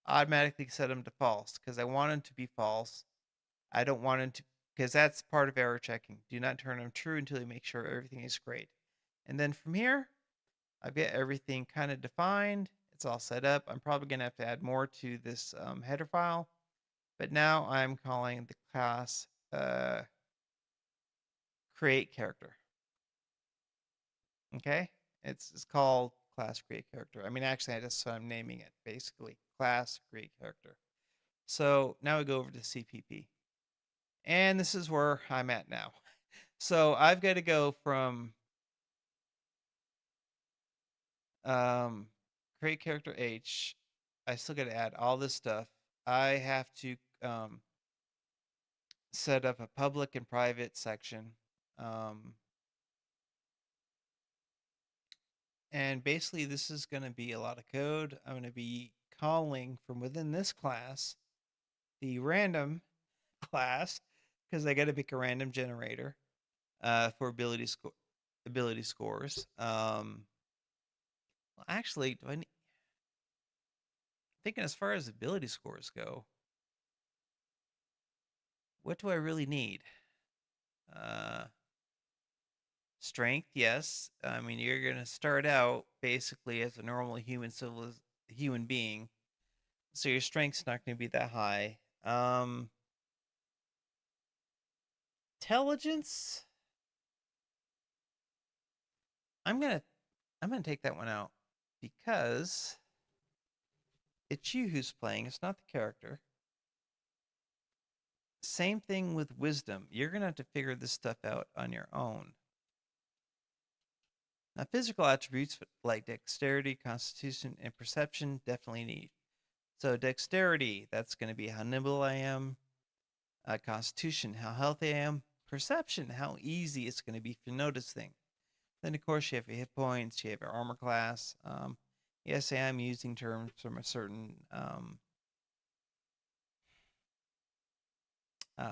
Automatically set them to false because I want them to be false. I don't want them to, because that's part of error checking. Do not turn them true until you make sure everything is great. And then from here, I've got everything kind of defined. It's all set up. I'm probably going to have to add more to this header file. But now I'm calling the class create character. Okay? It's called class create character. I mean, actually, that's what I'm naming it, basically. Class create character. So now we go over to CPP. And this is where I'm at now. So I've got to go from create character H. I still got to add all this stuff. I have to set up a public and private section. And basically this is going to be a lot of code. I'm going to be calling from within this class the random class, because I got to pick a random generator for ability scores. Well, actually, thinking as far as ability scores go, what do I really need? Strength, yes. I mean, you're going to start out basically as a normal human being, so your strength's not going to be that high. Intelligence, I'm gonna take that one out because it's you who's playing. It's not the character. Same thing with wisdom. You're gonna have to figure this stuff out on your own. Now, physical attributes like dexterity, constitution, and perception definitely need. So dexterity, that's going to be how nimble I am. Constitution, how healthy I am. Perception, how easy it's going to be to notice things. Then, of course, you have your hit points, you have your armor class. Yes, I am using terms from a certain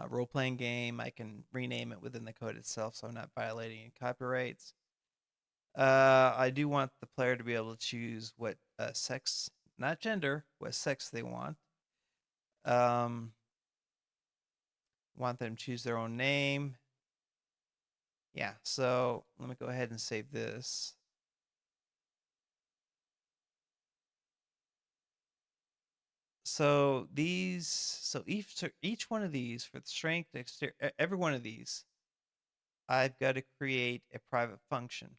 role-playing game. I can rename it within the code itself, so I'm not violating any copyrights. I do want the player to be able to choose what sex, not gender, what sex they want. Want them to choose their own name. Yeah, so let me go ahead and save this. So each one of these for the strength, every one of these, I've got to create a private function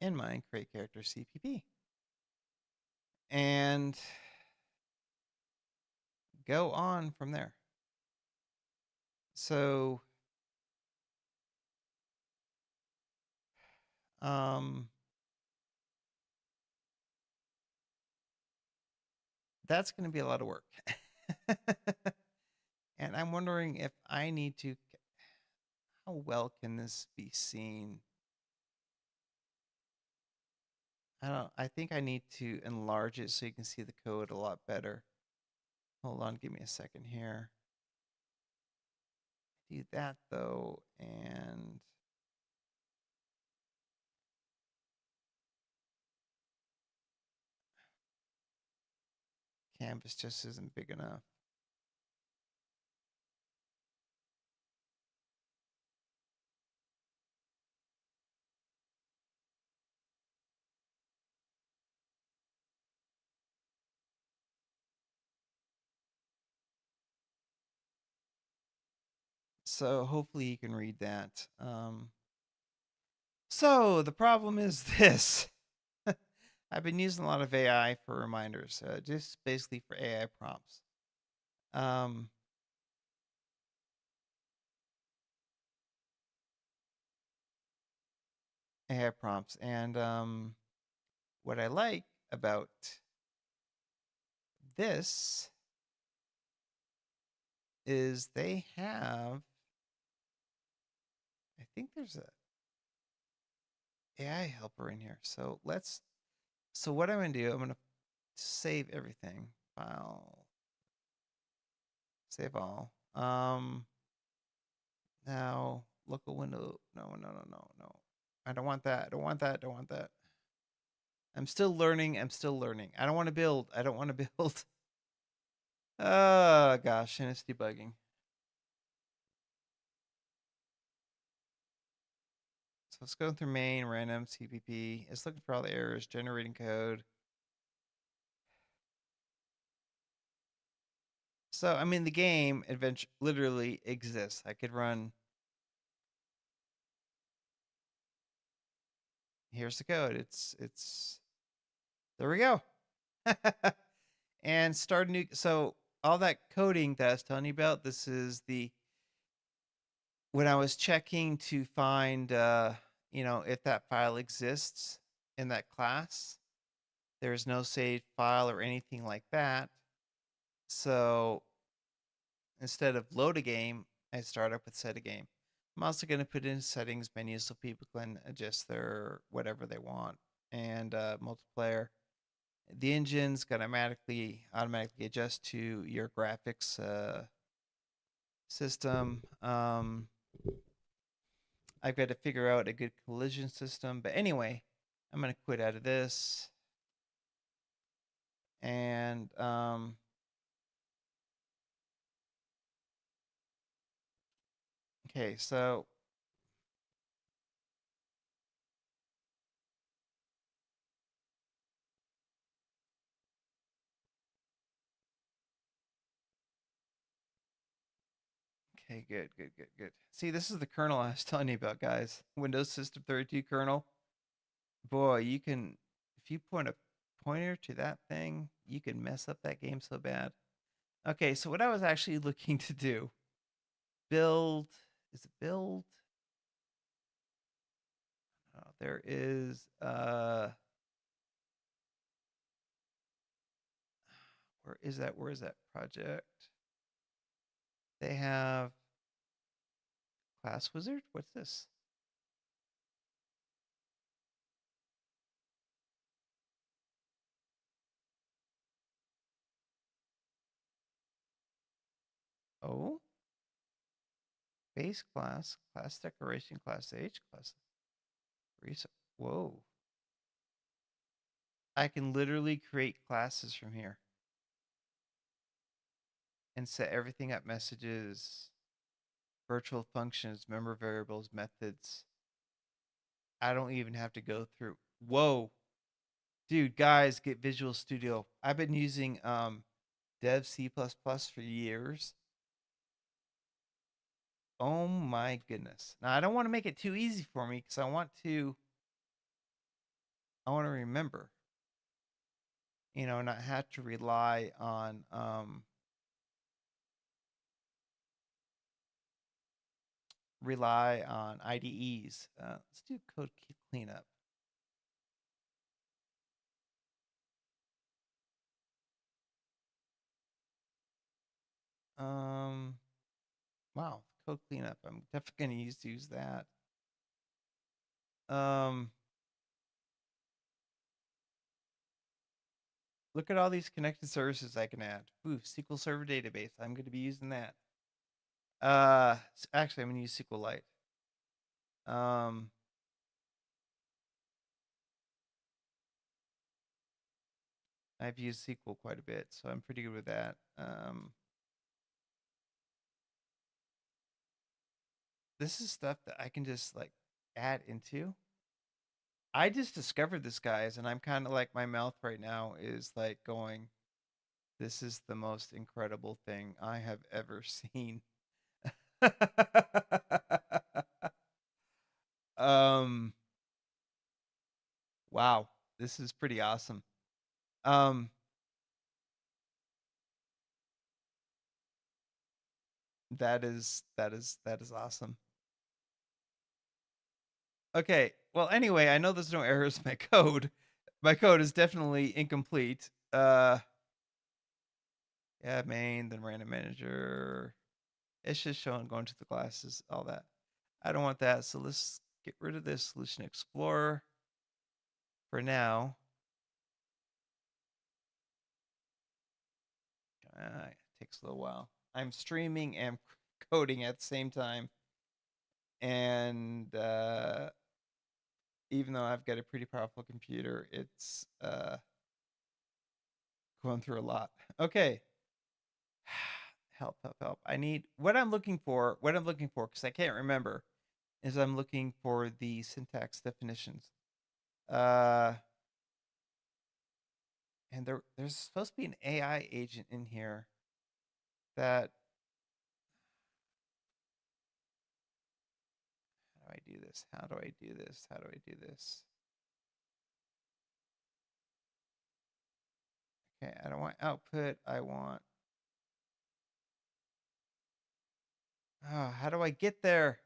in mine, create character CPP, and go on from there. So, that's going to be a lot of work. And I'm wondering if I need to, how well can this be seen? I think I need to enlarge it so you can see the code a lot better. Hold on, give me a second here. Do that though, and canvas just isn't big enough. So hopefully you can read that. So the problem is this. I've been using a lot of AI for reminders, just basically for AI prompts. AI prompts, and what I like about this is they have, I think there's a AI helper in here. So what I'm gonna do, I'm gonna save everything, file, save all. Now local window, no. I don't want that, don't want that. I'm still learning, I don't want to build, Oh gosh, and it's debugging. So let's go through main, random, CPP. It's looking for all the errors, generating code. So, I mean, the game adventure literally exists. I could run. Here's the code. There we go. And start a new. So all that coding that I was telling you about, this is when I was checking to find, if that file exists in that class, there's no saved file or anything like that. So instead of load a game, I start up with set a game. I'm also going to put in settings menu so people can adjust their whatever they want. And multiplayer. The engine's going to automatically adjust to your graphics system. I've got to figure out a good collision system. But anyway, I'm going to quit out of this. And okay, so okay, good. See, this is the kernel I was telling you about, guys. Windows System 32 kernel. Boy, you can, if you point a pointer to that thing, you can mess up that game so bad. Okay, so what I was actually looking to do, build, is it build? Oh, there is, where is that project? They have Class Wizard? What's this? Oh, base class, class decoration, class age, class research. Whoa. I can literally create classes from here and set everything up, messages, virtual functions, member variables, methods. I don't even have to go through. Whoa. Dude, guys, get Visual Studio. I've been using Dev C++ for years. Oh my goodness. Now I don't want to make it too easy for me because I want to remember, not have to rely on IDEs. Let's do code cleanup. Wow, code cleanup. I'm definitely going to use that. Look at all these connected services I can add. Ooh, SQL Server database. I'm going to be using that. Actually, I'm going to use SQLite. I've used SQL quite a bit, so I'm pretty good with that. This is stuff that I can just like add into. I just discovered this, guys, and I'm kind of like my mouth right now is like going, this is the most incredible thing I have ever seen. um wow, this is pretty awesome. Um that is awesome. Okay. Well, anyway, I know there's no errors in my code. My code is definitely incomplete. Yeah, main, then random manager. It's just showing going to the classes, all that. I don't want that, so let's get rid of this solution explorer for now. It takes a little while. I'm streaming and coding at the same time, and even though I've got a pretty powerful computer, it's going through a lot. Okay. Help, help, help. I need what I'm looking for, because I can't remember, is I'm looking for the syntax definitions. Uh, and there's supposed to be an AI agent in here that, how do I do this? How do I do this? How do I do this? Okay, I don't want output. I want, oh, how do I get there?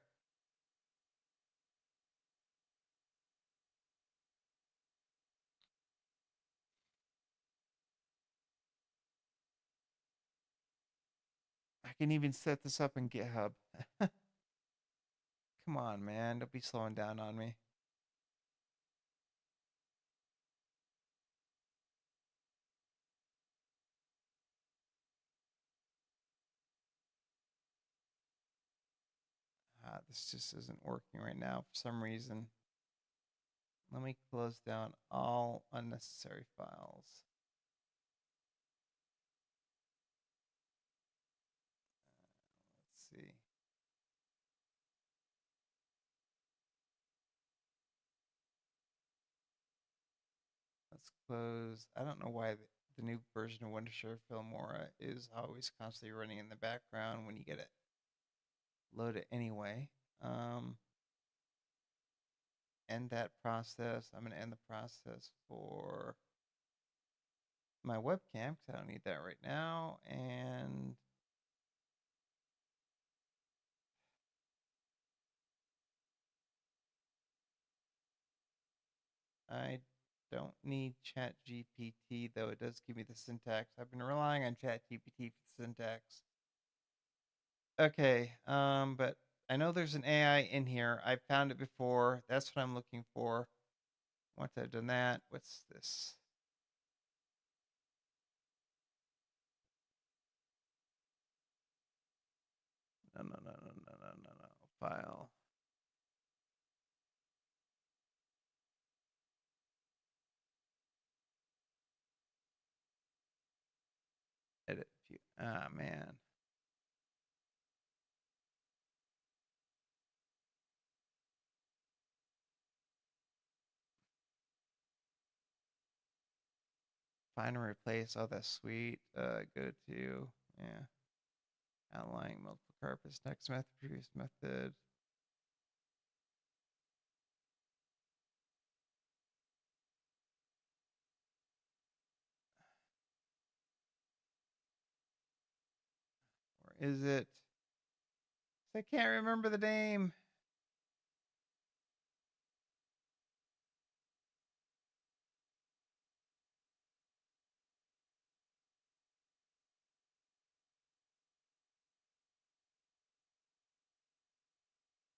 I can even set this up in GitHub. Come on, man. Don't be slowing down on me. This just isn't working right now for some reason. Let me close down all unnecessary files. Let's see. Let's close. I don't know why the new version of Wondershare Filmora is always constantly running in the background when you get it loaded anyway. End that process. I'm going to end the process for my webcam because I don't need that right now. And I don't need ChatGPT, though it does give me the syntax. I've been relying on ChatGPT for the syntax. Okay, but I know there's an AI in here. I found it before. That's what I'm looking for. Once I've done that, what's this? No, no, no, no, no, no, no, no. File. Edit view. Ah, man. Find and replace. Oh, that's sweet. Go to, yeah. Outlining multiple carpets. Next method, previous method. Where is it? I can't remember the name.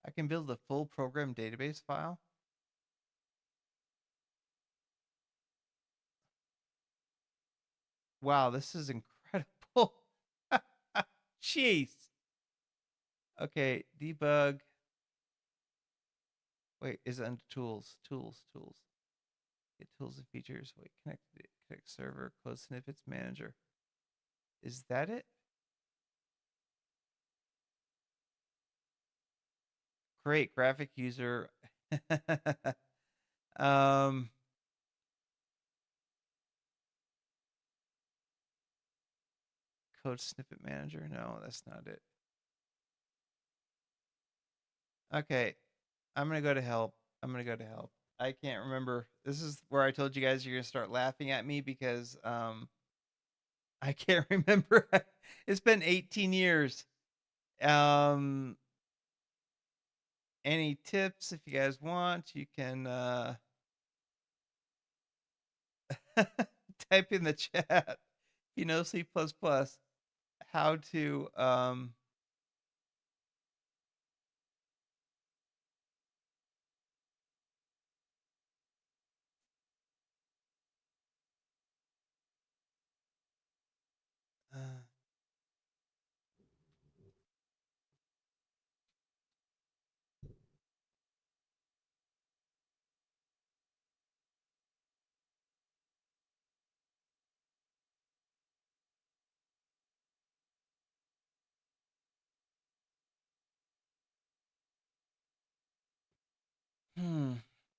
I can build a full program database file. Wow, this is incredible. Jeez. Okay, debug. Wait, is it under tools? Tools. Get tools and features. Wait, connect server, close snippets manager. Is that it? Great graphic user. um, code snippet manager. No, that's not it. Okay, I'm gonna go to help. I can't remember. This is where I told you guys you're gonna start laughing at me because I can't remember. It's been 18 years. Any tips if you guys want, you can type in the chat. You know C++, how to uh,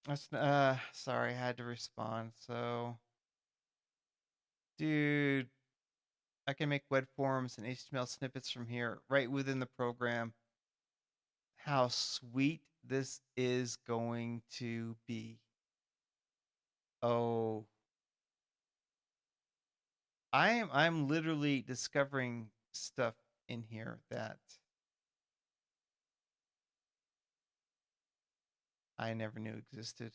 that's sorry, I had to respond. So dude, I can make web forms and HTML snippets from here right within the program. How sweet this is going to be. Oh, I'm literally discovering stuff in here that I never knew existed.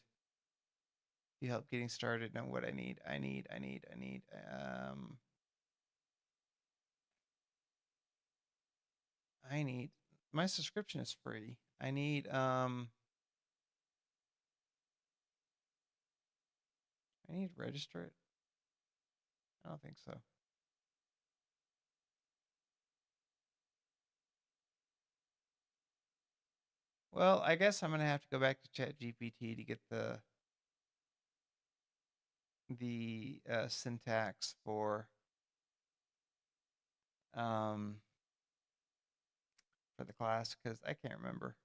You help getting started. Know what I need. I need my subscription is free. I need to register it. I don't think so. Well, I guess I'm gonna have to go back to ChatGPT to get the syntax for the class because I can't remember.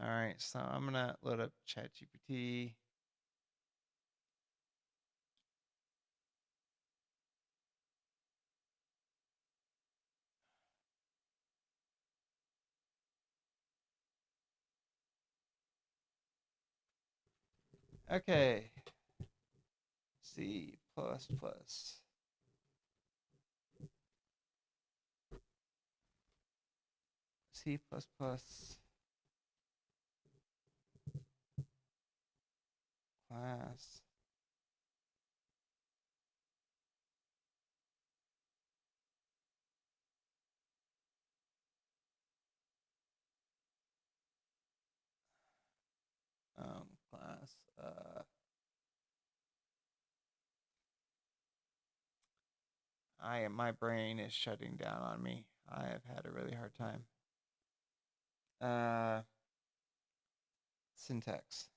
All right, so I'm gonna load up ChatGPT. Okay, C++. C++ class. Class. My brain is shutting down on me. I have had a really hard time. Syntax.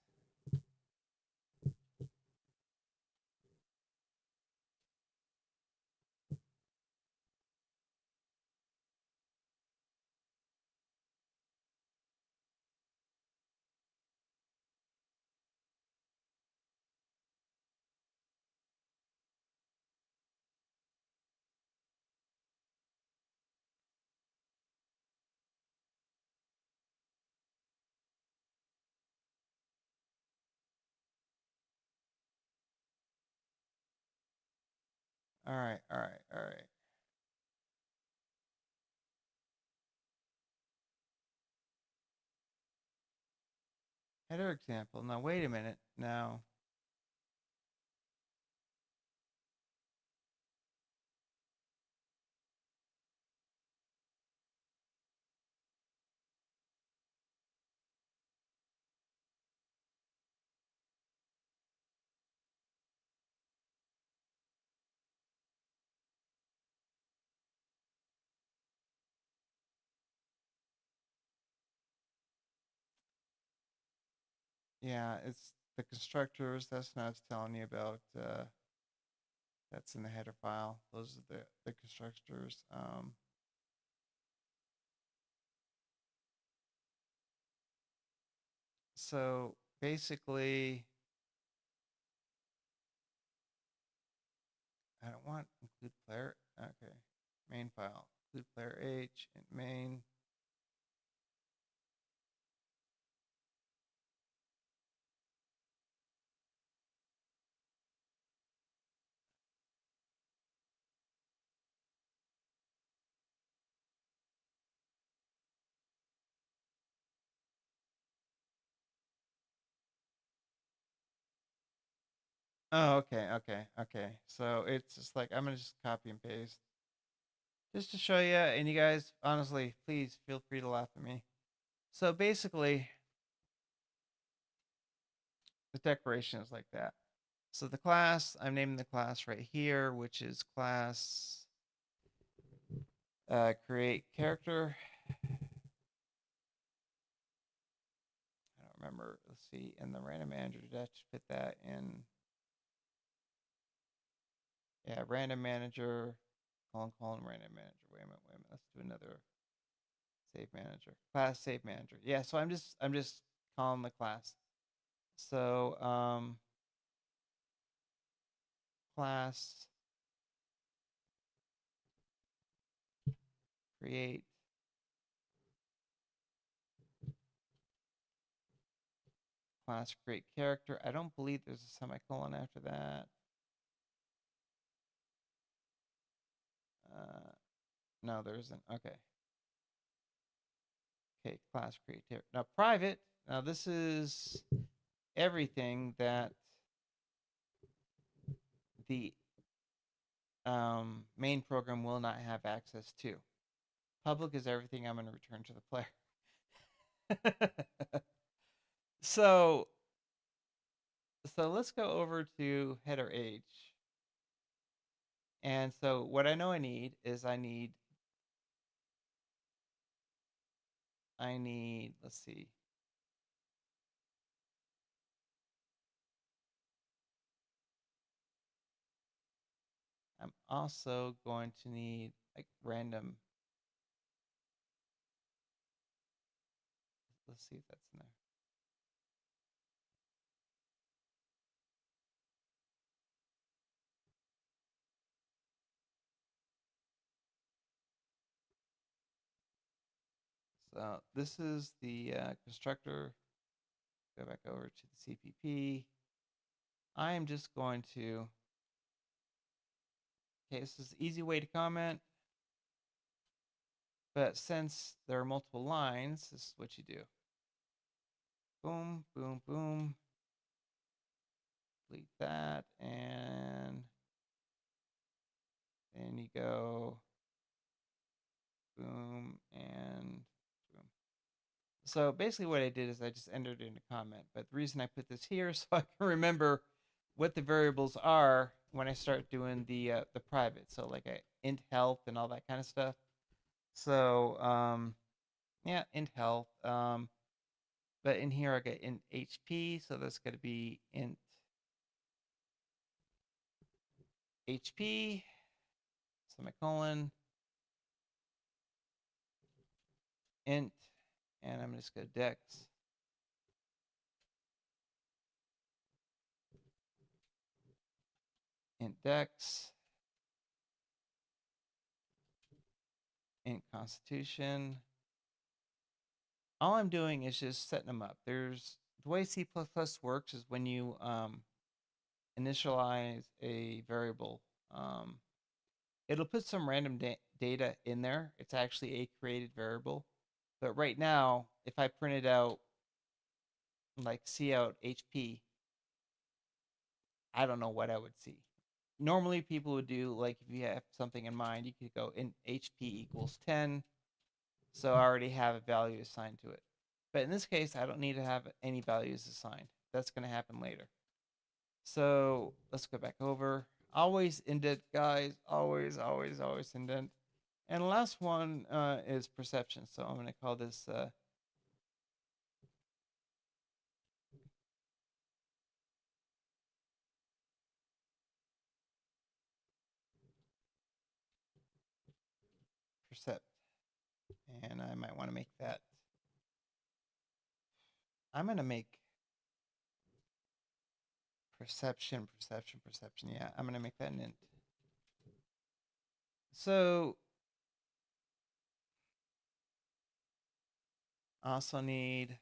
All right, all right, all right. Header example. Now, wait a minute. Now, yeah, it's the constructors. That's what I was telling you about. That's in the header file. Those are the constructors. So basically, I don't want include player. Okay, main file include player H and main. Oh, okay, okay, okay. So it's just like I'm gonna just copy and paste just to show you. And you guys, honestly, please feel free to laugh at me. So basically, the declaration is like that. So the class, I'm naming the class right here, which is class create character. I don't remember. Let's see. In the random manager, did I put that in? Yeah, random manager, colon, random manager. Wait a minute. Let's do another save manager. Class save manager. Yeah, so I'm just calling the class. So class create class create character. I don't believe there's a semicolon after that. No, there isn't. Okay. Okay, class create character. Now private. Now this is everything that the main program will not have access to. Public is everything I'm going to return to the player. so let's go over to header H. And so what I know I need is I need, let's see. I'm also going to need like random. Let's see if that's in there. So this is the constructor. Go back over to the CPP. I am just going to, okay, this is an easy way to comment. But since there are multiple lines, this is what you do. Boom, boom, boom. Delete that. And then you go boom and boom. So basically what I did is I just entered in a comment. But the reason I put this here is so I can remember what the variables are when I start doing the private. So like a int health and all that kind of stuff. So yeah, int health. But in here I get int HP, so that's going to be int HP semicolon int, and I'm just going to dex int dex int constitution. All I'm doing is just setting them up. There's the way C++ works is when you initialize a variable, it'll put some random data in there. It's actually a created variable. But right now, if I printed out like C out HP, I don't know what I would see. Normally people would do, like, if you have something in mind, you could go in HP equals 10. So I already have a value assigned to it. But in this case, I don't need to have any values assigned. That's going to happen later. So let's go back over. Always indent, guys. Always, always, always indent. And the last one is perception. So I'm going to call this percept. And I might want to make that. I'm going to make perception, perception, perception. Yeah, I'm going to make that an int. So also need,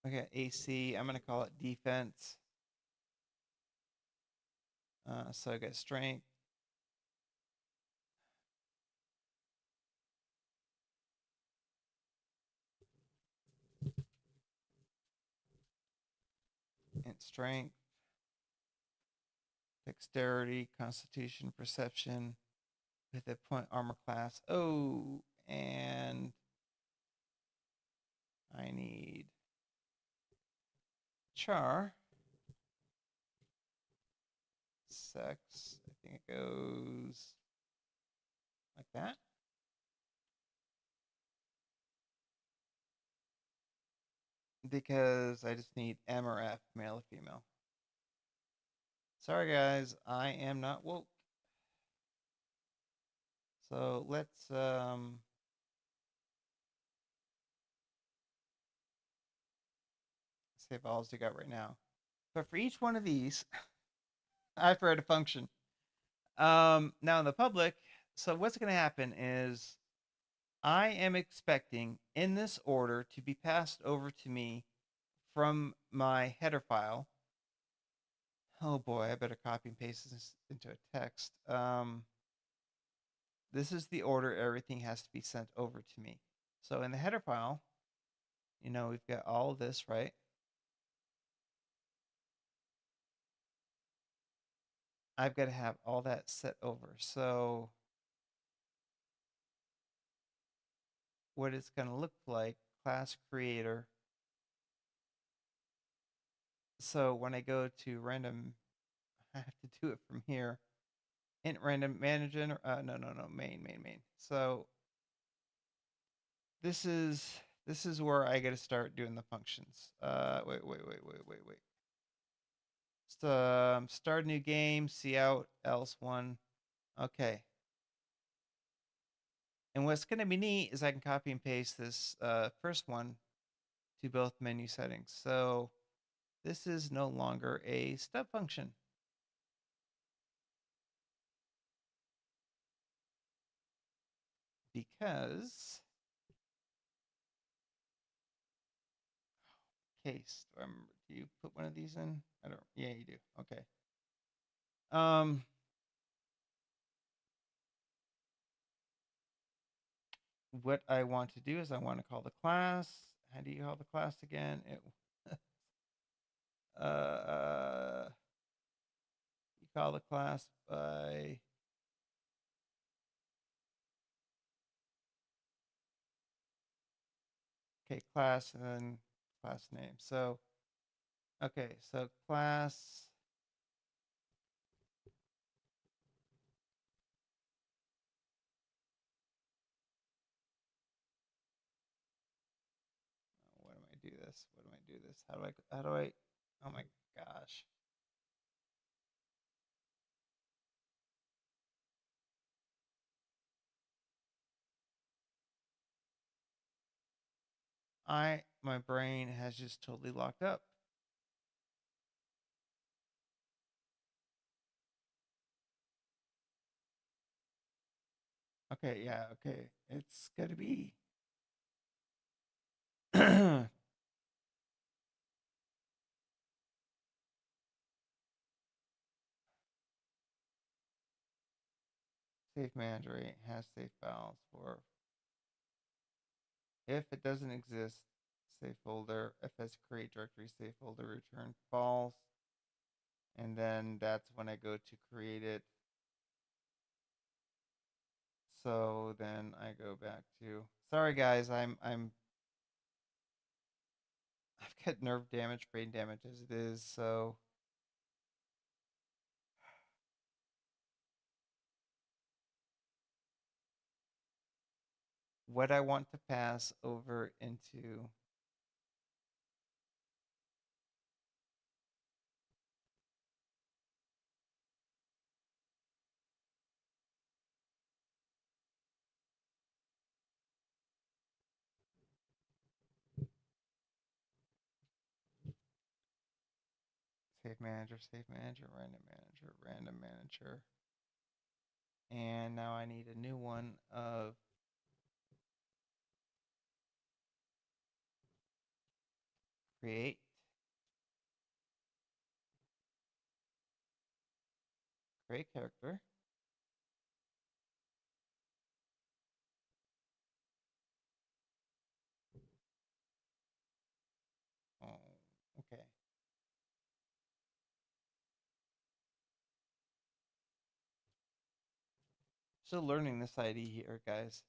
okay, AC. I'm going to call it defense. So I got strength. Int strength. Dexterity, constitution, perception. With a point armor class. Oh, and I need char. Sex. I think it goes like that. Because I just need M or F, male or female. Sorry, guys, I am not woke. So let's save all we got right now. But for each one of these, I have to write a function. Now in the public, so what's going to happen is I am expecting in this order to be passed over to me from my header file. Oh boy, I better copy and paste this into a text. This is the order everything has to be sent over to me. So in the header file, you know, we've got all of this, right? I've got to have all that set over. So what it's going to look like, class creator. So when I go to random, I have to do it from here. Int random manager, no, main. So this is where I got to start doing the functions. Wait. Start a new game, see out, else one. Okay. And what's going to be neat is I can copy and paste this first one to both menu settings. So this is no longer a step function. Because case, do you put one of these in? I don't, yeah, you do. Okay. What I want to do is I want to call the class. How do you call the class again? You call the class by class and then class name. So okay, so class. What am I do this? What do I do this? How do I, oh my gosh. My brain has just totally locked up. Okay, yeah, okay. It's gonna be Safe manager has safe files for. If it doesn't exist, safe folder. Fs create directory safe folder return false. And then that's when I go to create it. So then I go back to, sorry guys, I've got nerve damage, brain damage as it is, so what I want to pass over into save manager, random manager, random manager. And now I need a new one of create character. Oh, okay. Still learning this ID here, guys.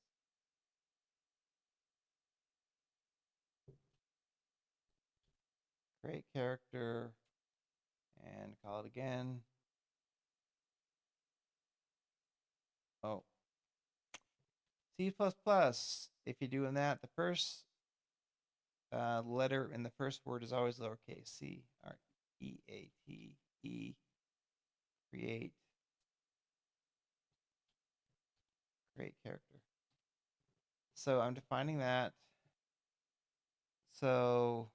Create character and call it again. Oh, C++. If you're doing that, the first letter in the first word is always lowercase c. Or E-A-T-E. Create character. So I'm defining that. So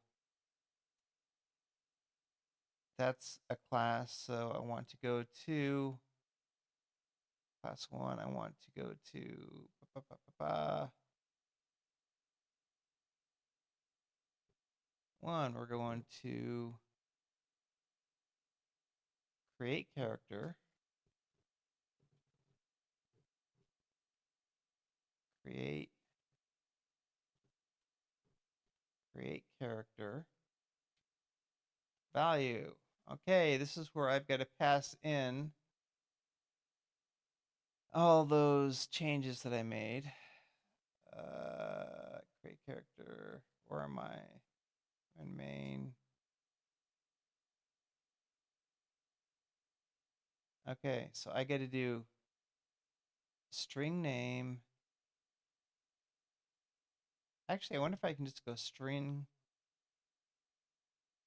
that's a class. So I want to go to class 1. I want to go to 1. We're going to create character. Create character. Value. Okay, this is where I've got to pass in all those changes that I made. Create character. Where am I? In main. Okay, so I got to do string name. Actually, I wonder if I can just go string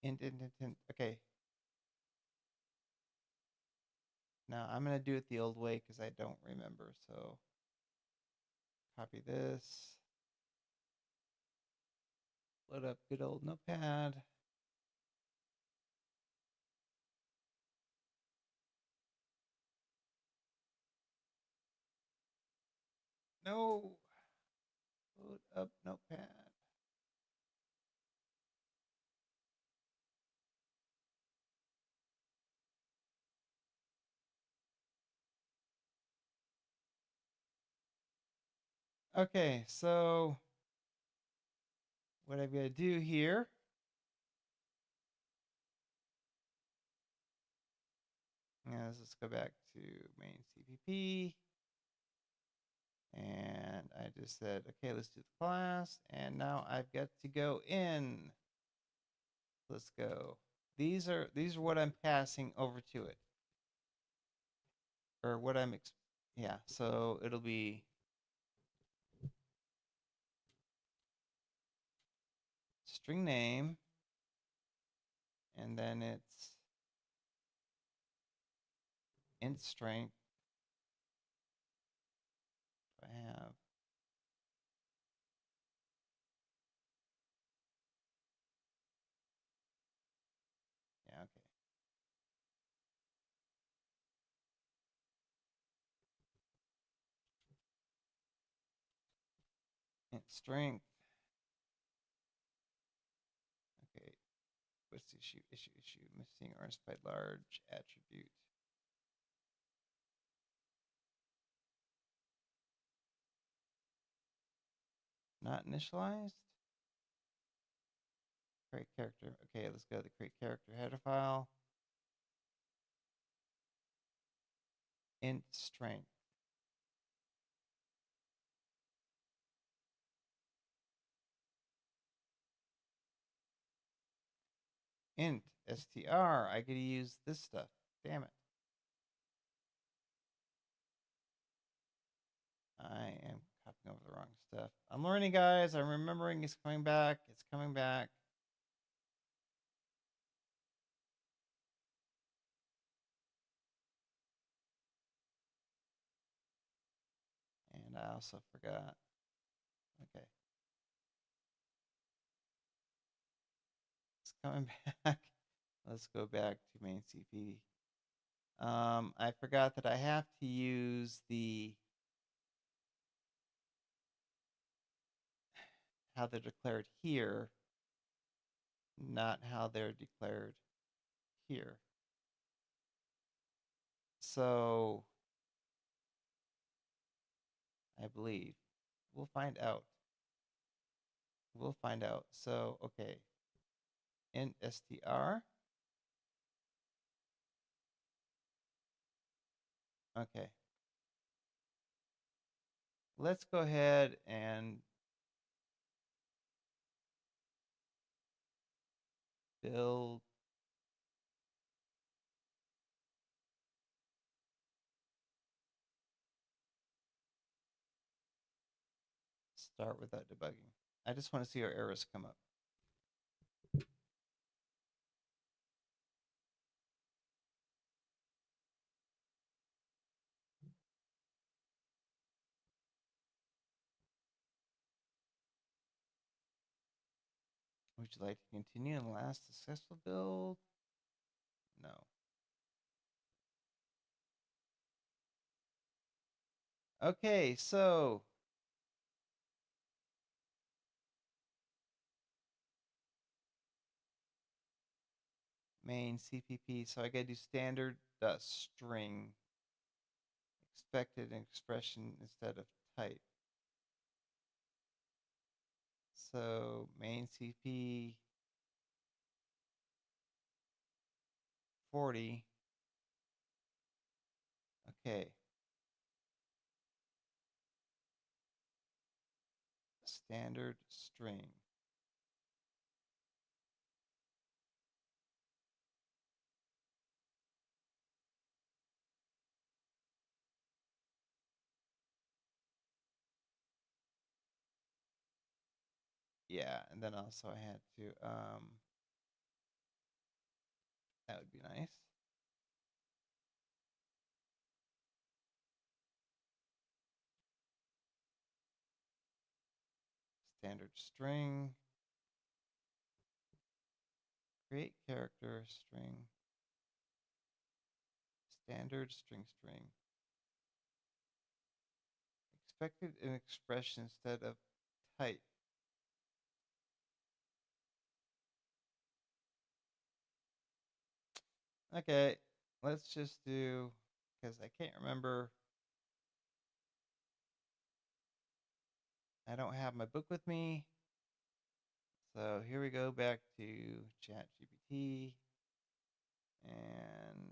int. Okay. Now I'm going to do it the old way because I don't remember. So copy this. Load up good old notepad. No. Load up notepad. Okay, so what I've got to do here is let's go back to main CPP. And I just said, okay, let's do the class. And now I've got to go in. Let's go. These are what I'm passing over to it. Or what I'm, yeah, so it'll be string name. And then it's int strength. I have yeah, okay. Int strength. Okay. What's the issue? Missing or specified large attribute. Not initialized. Create character. Okay, let's go to the create character header file. Int strength. Int str. I gotta use this stuff. Damn it. I am copying over the wrong stuff. I'm learning, guys. I'm remembering it's coming back. It's coming back. And I also forgot. Okay. It's coming back. Let's go back to main CP. I forgot that I have to use the how they're declared here, not how they're declared here. So I believe we'll find out. We'll find out. So okay, int str. Okay. Let's go ahead and build start without debugging. I just want to see our errors come up. Would you like to continue in the last successful build? No. Okay, so main CPP. So I gotta do standard string expected expression instead of type. So main CP 40. Okay. Standard string. Yeah, and then also I had to that would be nice. Standard string. Create character string. Standard string. Expected an expression instead of type. Okay, let's just do, because I can't remember. I don't have my book with me. So here we go back to ChatGPT. And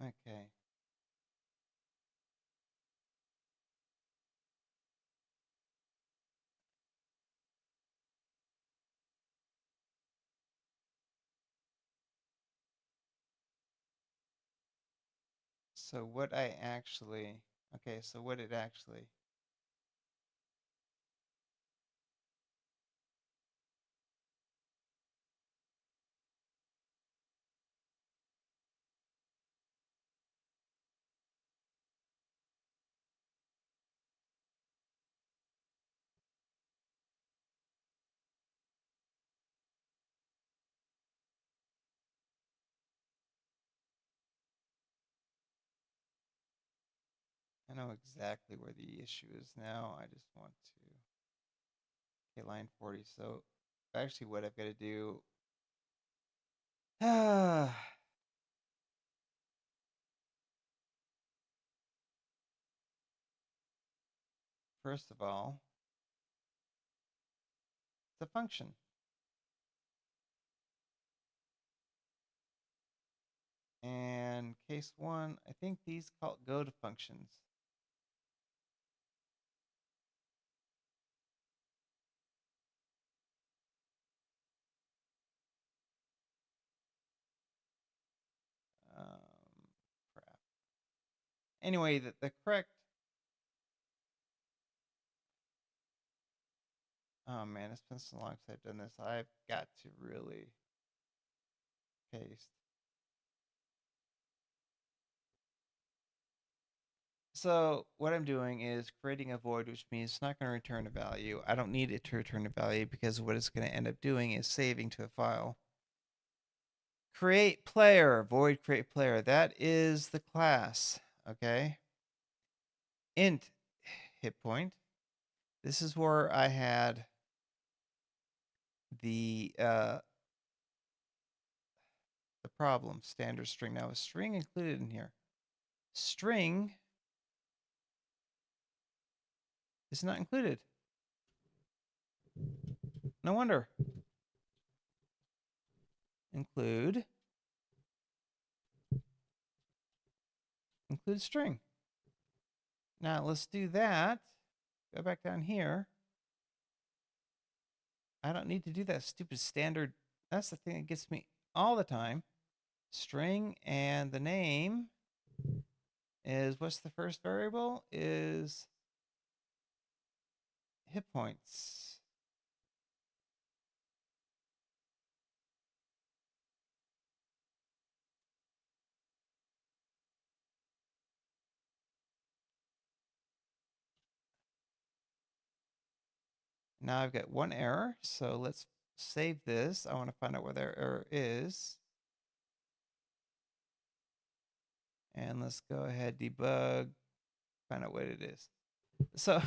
Okay. So what I actually, okay, so what it actually, I know exactly where the issue is now. I just want to, okay, line 40. So actually what I've got to do, first of all, it's a function. And case one, I think these go to functions. Crap. Anyway, the correct, oh man, it's been so long since I've done this. I've got to really paste. So what I'm doing is creating a void, which means it's not going to return a value. I don't need it to return a value because what it's going to end up doing is saving to a file. Create player, void create player. That is the class, okay? Int hit point. This is where I had the problem, standard string. Now, a string included in here. String is not included. No wonder. Include string. Now, let's do that. Go back down here. I don't need to do that stupid standard. That's the thing that gets me all the time. String, and the name is, what's the first variable? Is hit points. Now I've got one error, so let's save this. I want to find out where their error is. And let's go ahead, debug, find out what it is. So,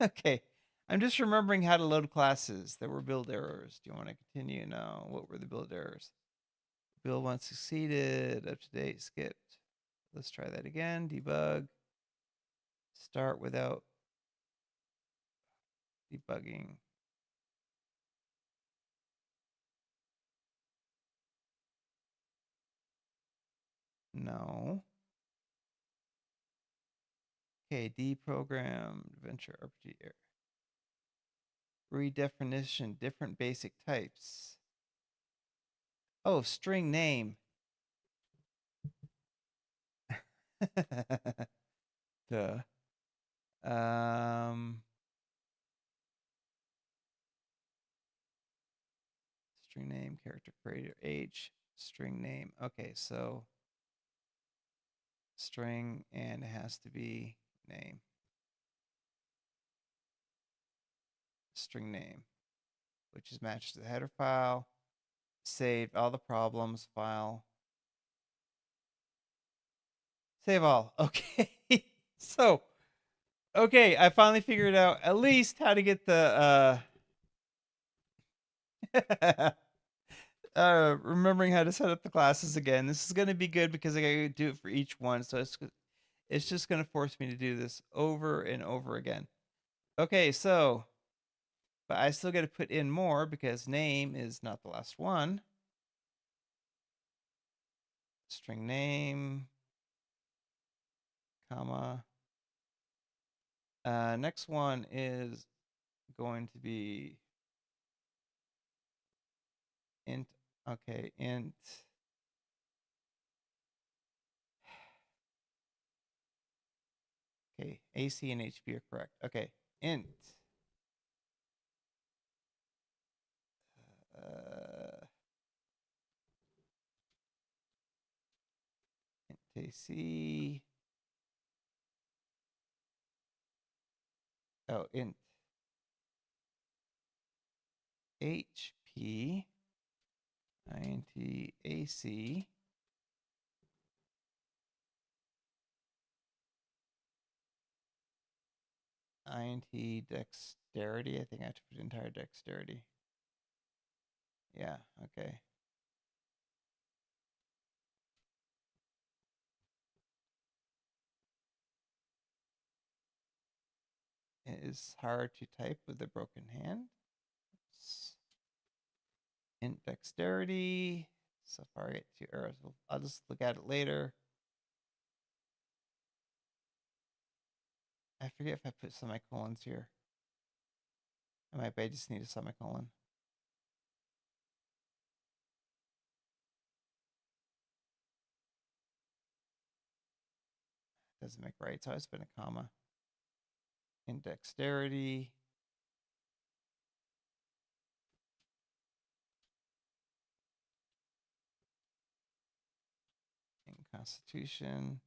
okay, I'm just remembering how to load classes. There were build errors. Do you want to continue? No. What were the build errors? Build one succeeded, up to date, skipped. Let's try that again. Debug. Start without debugging. No. Okay, deprogrammed venture RPG error. Redefinition, different basic types. Oh, string name. Duh. String name, character creator, age, string name. Okay, so string, and it has to be name. String name, which is matched to the header file. Saved all the problems, file. Save all. Okay. So, okay, I finally figured out at least how to get the remembering how to set up the classes again. This is going to be good because I got to do it for each one. So it's just going to force me to do this over and over again. Okay, so, but I still got to put in more because name is not the last one. String name. comma. Next one is going to be int. Okay, int. Okay, AC and HP are correct. Okay, int. Int AC. Oh, int HP. Int AC. Int dexterity. I think I have to put entire dexterity. Yeah, okay. It is hard to type with a broken hand. Int dexterity. So far I get 2 errors. I'll just look at it later. I forget if I put semicolons here. I just need a semicolon. Doesn't make right, so I just put a comma. In dexterity. In constitution.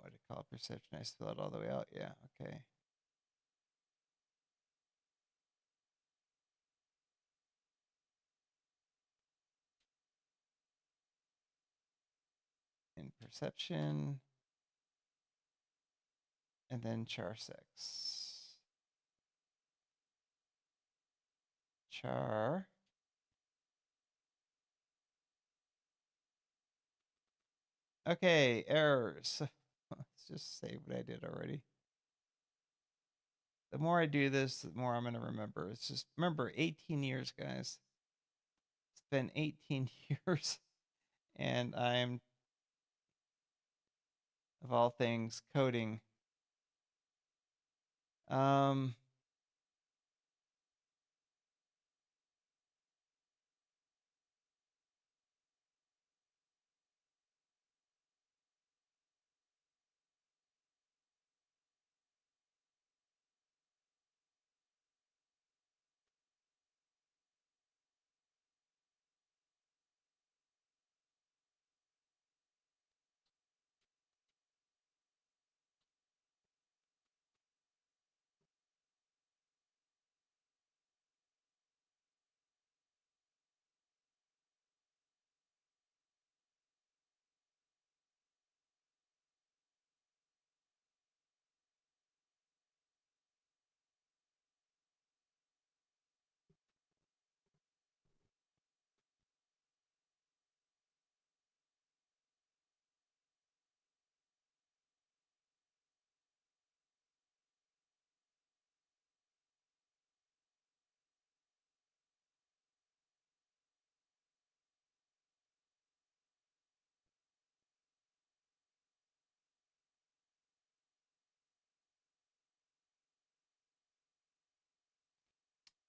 What do you call it? Perception. I spell it all the way out. Yeah, okay. In perception. And then char sex. Char. Okay, errors. Let's just say what I did already. The more I do this, the more I'm going to remember. It's just, remember, 18 years, guys. It's been 18 years. And I'm, of all things, coding.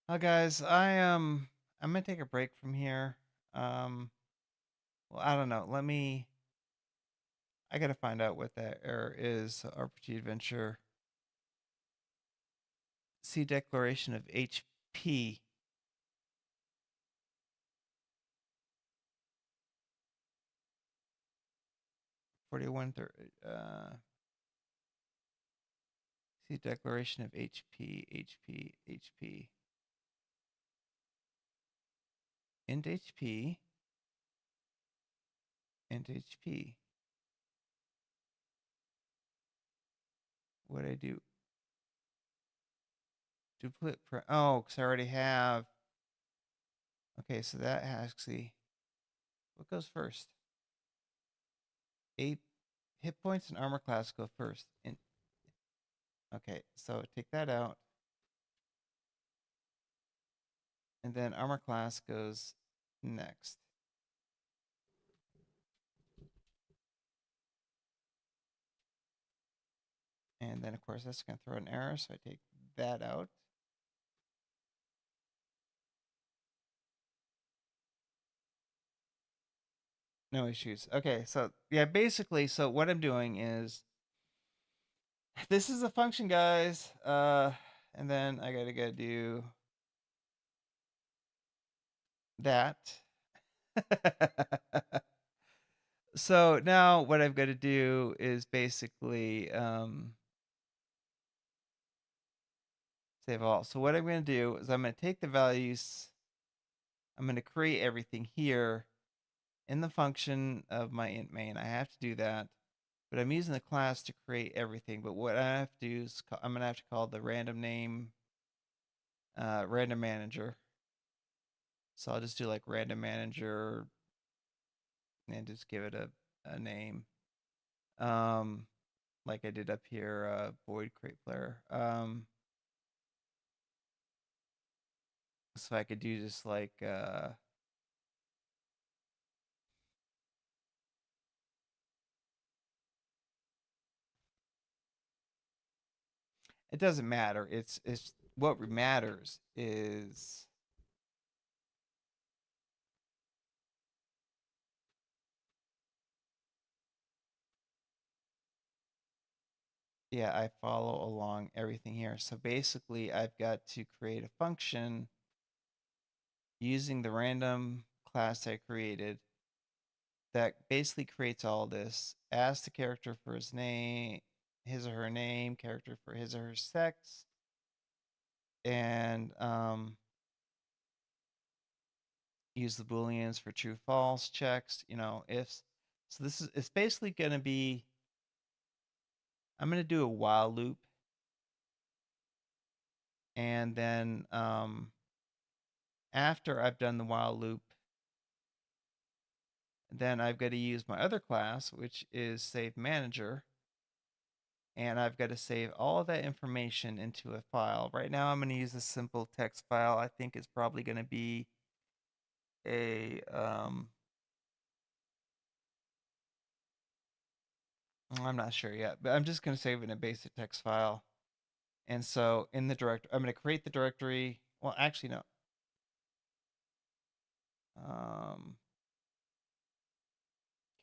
Well, guys, I'm gonna take a break from here. Well, I don't know. I gotta find out what that error is. RPG Adventure. See declaration of HP. See declaration of HP. Int HP. Int HP. What I do? Duplicate. Oh, because I already have. Okay, so that actually. What goes first? 8 hit points and armor class go first. Okay, so take that out. And then armor class goes next. then of course that's going to throw an error, so I take that out. No issues. Okay, so yeah, basically, so what I'm doing is this is a function, guys. And then I gotta do that. So now what I've got to do is basically save all. So what I'm going to do is I'm going to take the values. I'm going to create everything here in the function of my int main. I have to do that, but I'm using the class to create everything. But what I have to do is I'm going to have to call the random name random manager. So I'll just do like random manager and just give it a name. Like I did up here, void create player. So I could do just like it doesn't matter. It's what matters is yeah, I follow along everything here. So basically I've got to create a function using the random class I created that basically creates all this, asks the character for his name, his or her name, character for his or her sex, and use the booleans for true false checks, ifs. So this is it's basically going to be I'm going to do a while loop, and then after I've done the while loop, then I've got to use my other class, which is save manager, and I've got to save all of that information into a file. Right now I'm going to use a simple text file. I think it's probably going to be a I'm not sure yet, but I'm just going to save it in a basic text file. And so in the directory, I'm going to create the directory. Well, actually, no.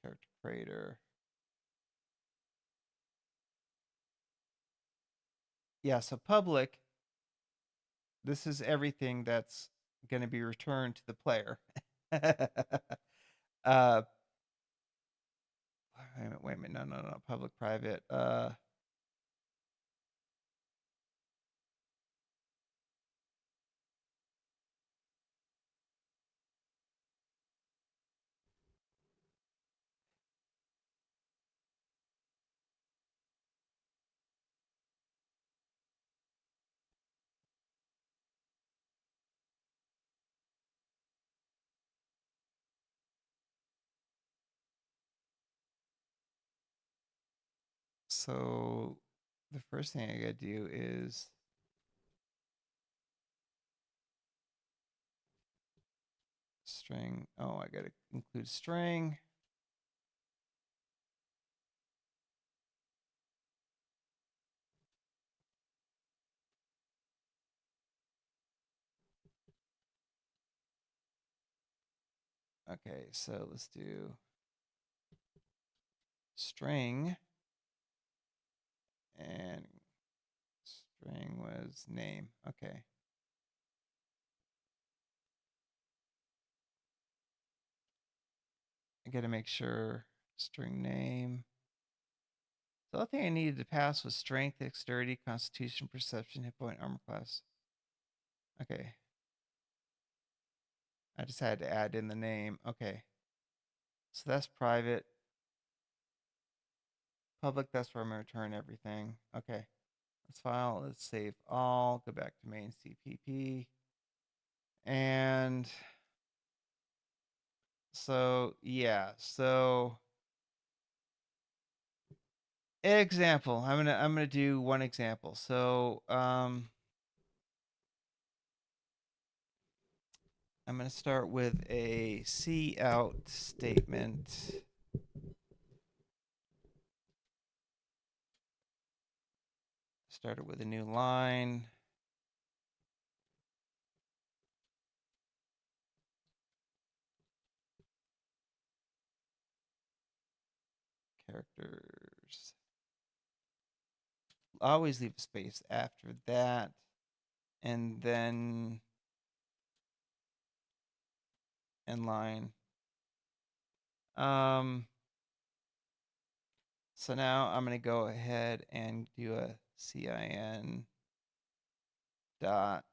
Character creator. Yeah, so public, this is everything that's going to be returned to the player. uh, wait a minute, no, public, private. So the first thing I got to do is string. Oh, I got to include string. Okay, so let's do string, and string was name. Okay. I got to make sure string name. The other thing I needed to pass was strength, dexterity, constitution, perception, hit point, armor class. Okay. I just had to add in the name. Okay. So that's private. Public, that's where I'm going to return everything. Okay. Let's file. Let's save all. Go back to main CPP. And so, yeah. So example. I'm gonna do one example. So I'm going to start with a cout statement. Start it with a new line. Characters. Always leave a space after that. And then inline. So now I'm going to go ahead and do a CIN dot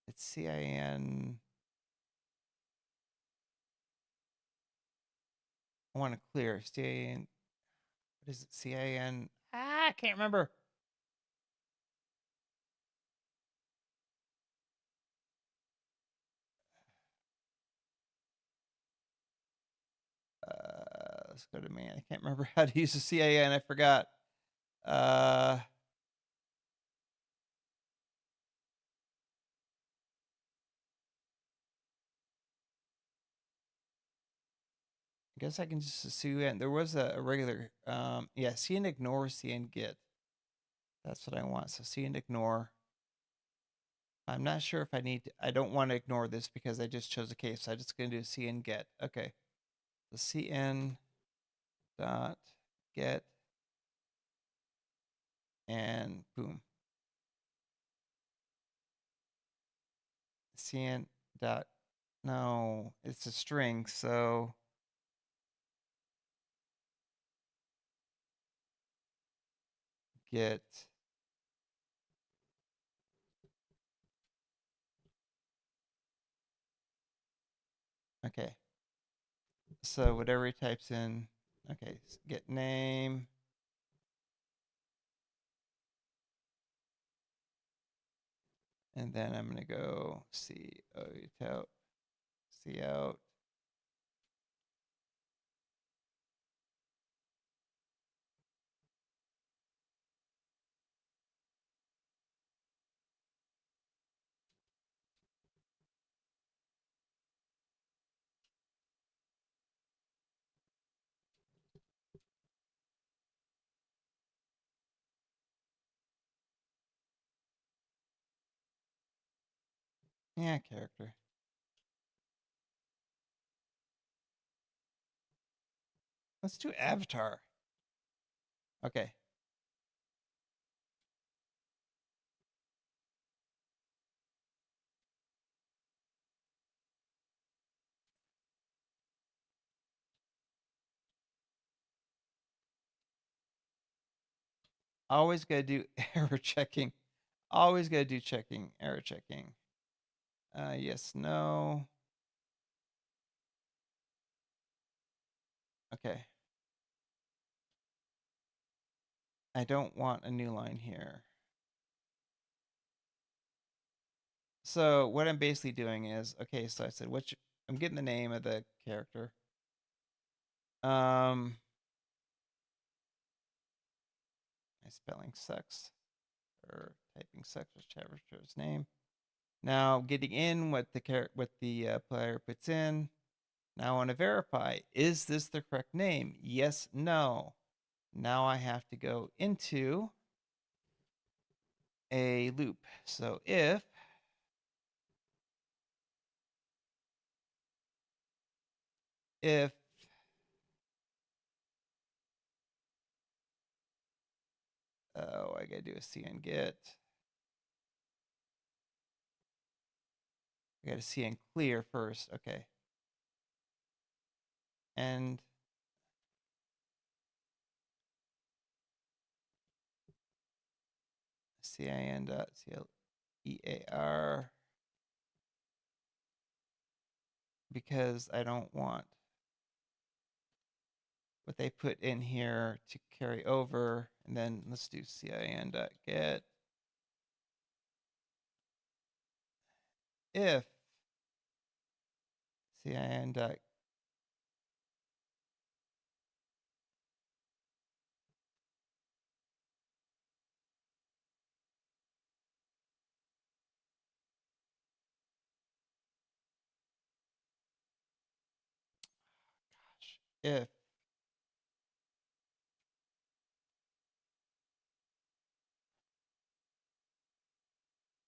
it's CIN. I want to clear CIN. What is it? CIN. I can't remember. Let's go to man. I can't remember how to use the CIN. I forgot. I guess I can just CIN. There was a regular, yeah, CIN ignore, CIN get. That's what I want. So CIN ignore. I'm not sure if I need to, I don't want to ignore this because I just chose a case. So I'm just going to do CIN get. Okay. The CIN dot get and boom. CIN dot, no, it's a string. So get okay. So whatever he types in, okay, get name. And then I'm gonna go see out, see out. Yeah, character. Let's do avatar. Okay. Always gotta do error checking. Always gotta do checking, error checking. Yes, no. Okay. I don't want a new line here. So what I'm basically doing is, okay, so I said, I'm getting the name of the character. My spelling sucks, or typing sucks, whichever his name. Now getting in what the player puts in. Now I want to verify, is this the correct name? Yes, no. Now I have to go into a loop. So if oh, I gotta do a CN get. I gotta CN clear first. Okay. And CIN.CLEAR because I don't want what they put in here to carry over. And then let's do CIN.get. If CIN. if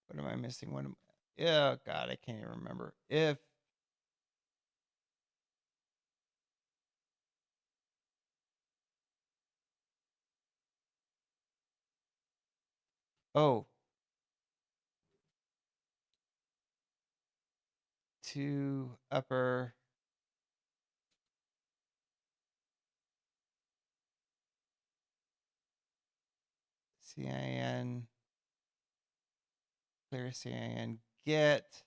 what am I missing? Yeah, God, I can't even remember. If oh, to upper CIN, clear CIN, get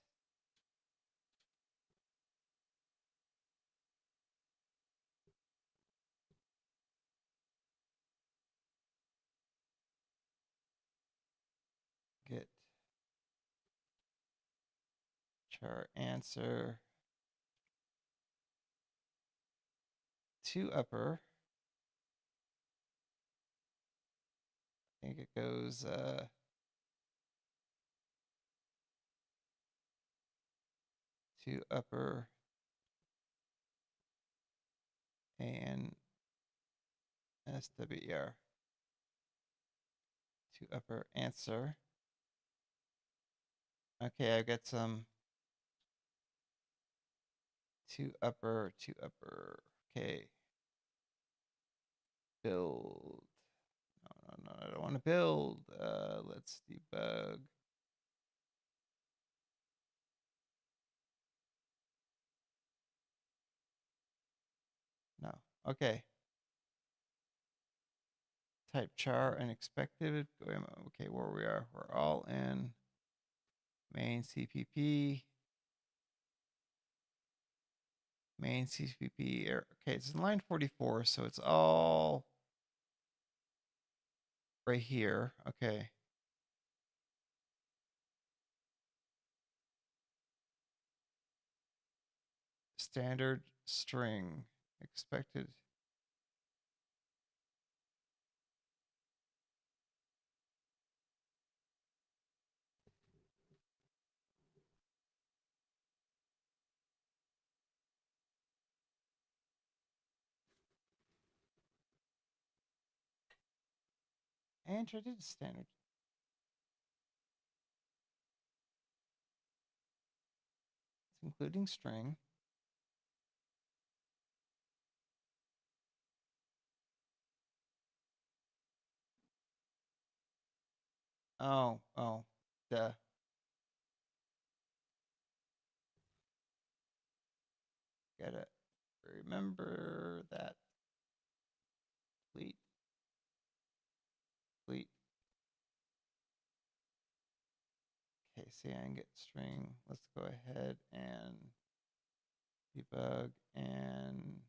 get char answer to upper. I think it goes to upper and SWER to upper answer. Okay, I've got some to upper. Okay. Build. No, I don't want to build. Let's debug. No. Okay. Type char unexpected. Okay, where we are. We're all in main CPP. Main CPP. Okay, it's in line 44, so it's all right here. Okay. Standard string expected. And I did standard. It's including string. Oh, duh. Gotta remember that. Delete. Okay, see, I can get string. Let's go ahead and debug and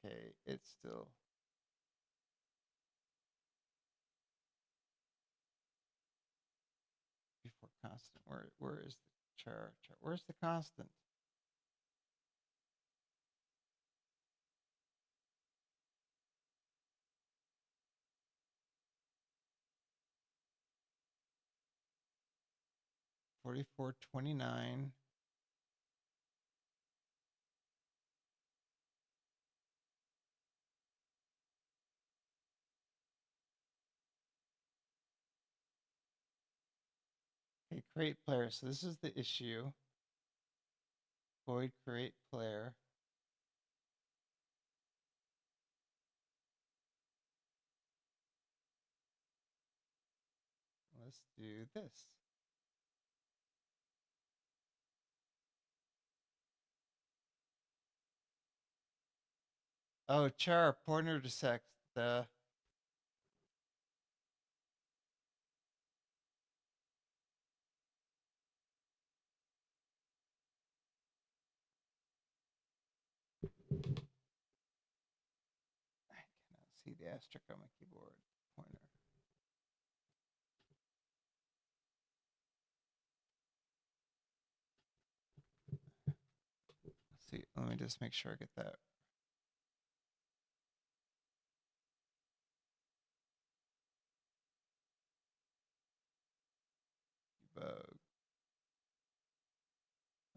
okay, it's still before constant. Where is the char? Where's the constant? $44.29. Okay, create player. So this is the issue. Void create player. Let's do this. Oh, char pointer to sex. The I cannot see the asterisk on my keyboard. Pointer. Let's see. Let me just make sure I get that.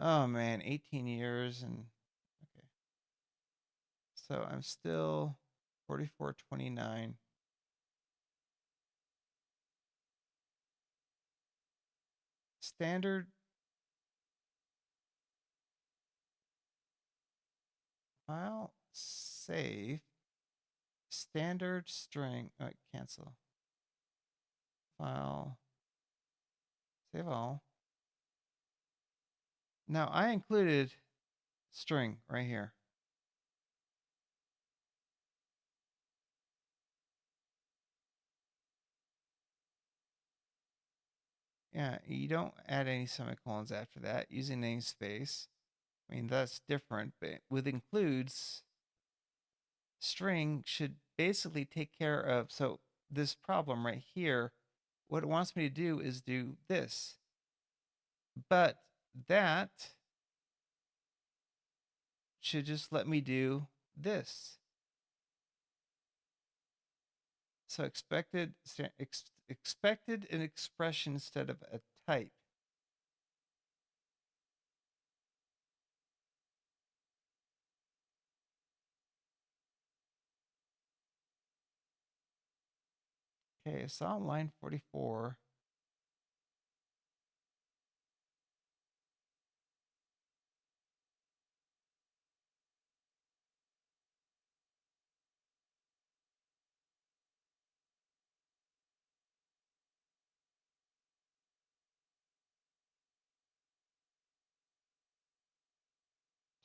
Oh man, 18 years and okay. So I'm still 44.29. Standard file save. Standard string. Cancel. File. Save all. Now I included string right here. Yeah, you don't add any semicolons after that using namespace. I mean, that's different, but with includes, string should basically take care of. So this problem right here, what it wants me to do is do this. But that should just let me do this. So expected an expression instead of a type. Okay, so on line 44.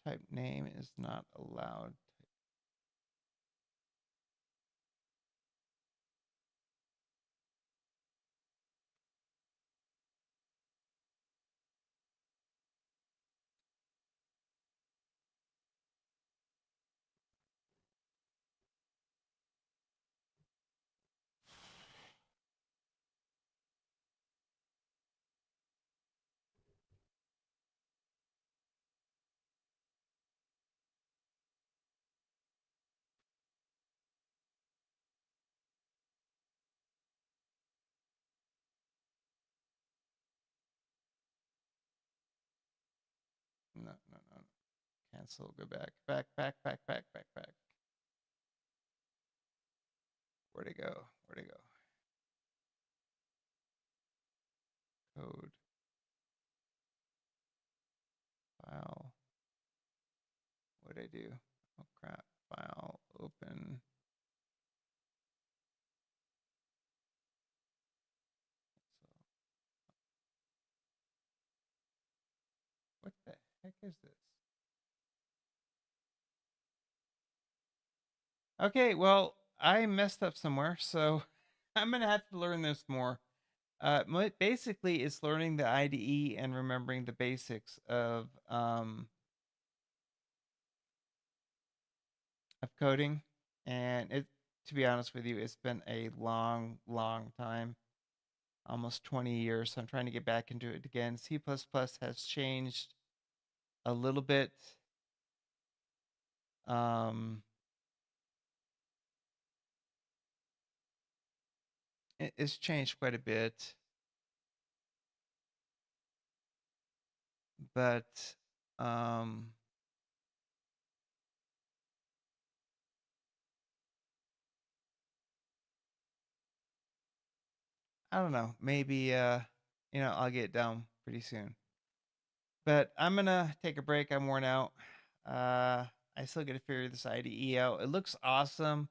Type name is not allowed. No, no, no. Cancel. Go back. Back. Where'd it go? Where'd it go? Code. File. What'd I do? Oh crap. File. Open. What the heck is this? Okay, well, I messed up somewhere, so I'm gonna have to learn this more. Basically, it's learning the IDE and remembering the basics of coding. And to be honest with you, it's been a long, long time, almost 20 years. So I'm trying to get back into it again. C++ has changed a little bit. It's changed quite a bit, but I don't know. Maybe I'll get it down pretty soon. But I'm gonna take a break. I'm worn out. I still got to figure this IDE out. It looks awesome.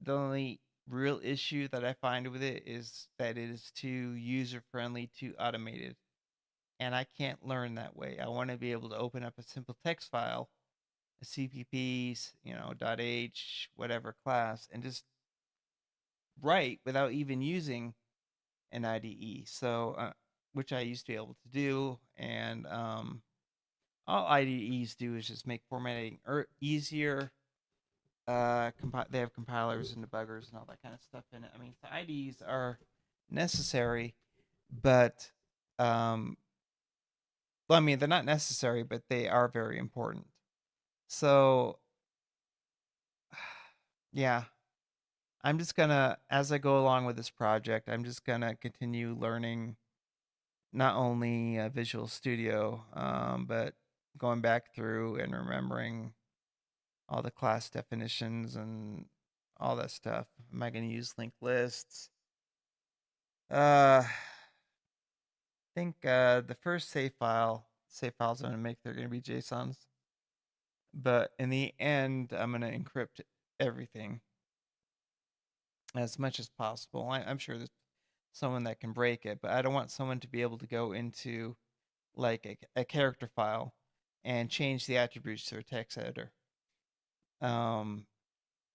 The only real issue that I find with it is that it is too user friendly, too automated, and I can't learn that way. I want to be able to open up a simple text file, a CPP, .h, whatever class, and just write without even using an IDE. So, which I used to be able to do, and all IDEs do is just make formatting easier. They have compilers and debuggers and all that kind of stuff in it. I mean, the IDEs are necessary, but well, I mean, they're not necessary, but they are very important. So, yeah, I'm just gonna, as I go along with this project, I'm just gonna continue learning not only Visual Studio, but going back through and remembering all the class definitions and all that stuff. Am I going to use linked lists? I think the first save files I'm going to make, they're going to be JSONs. But in the end, I'm going to encrypt everything as much as possible. I'm sure there's someone that can break it, but I don't want someone to be able to go into like a character file and change the attributes to a text editor.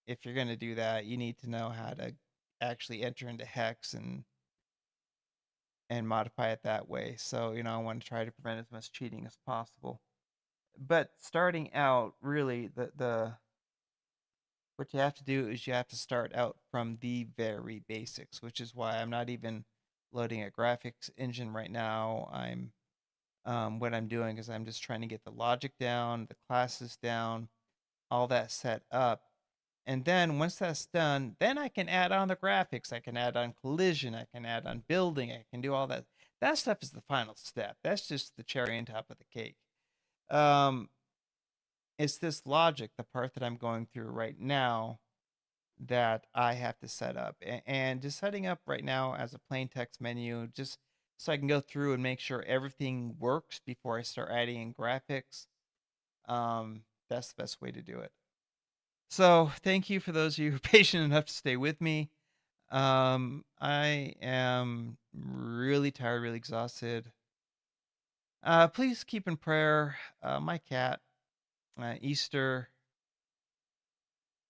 If you're going to do that, you need to know how to actually enter into hex and modify it that way. So, I want to try to prevent as much cheating as possible. But starting out, really, the what you have to do is you have to start out from the very basics, which is why I'm not even loading a graphics engine right now. What I'm doing is I'm just trying to get the logic down, the classes down, all that set up. And then once that's done, then I can add on the graphics. I can add on collision. I can add on building. I can do all that. That stuff is the final step. That's just the cherry on top of the cake. It's this logic, the part that I'm going through right now, that I have to set up. And just setting up right now as a plain text menu, just so I can go through and make sure everything works before I start adding in graphics. That's the best way to do it. So thank you for those of you who are patient enough to stay with me. I am really tired, really exhausted. Please keep in prayer my cat, Easter.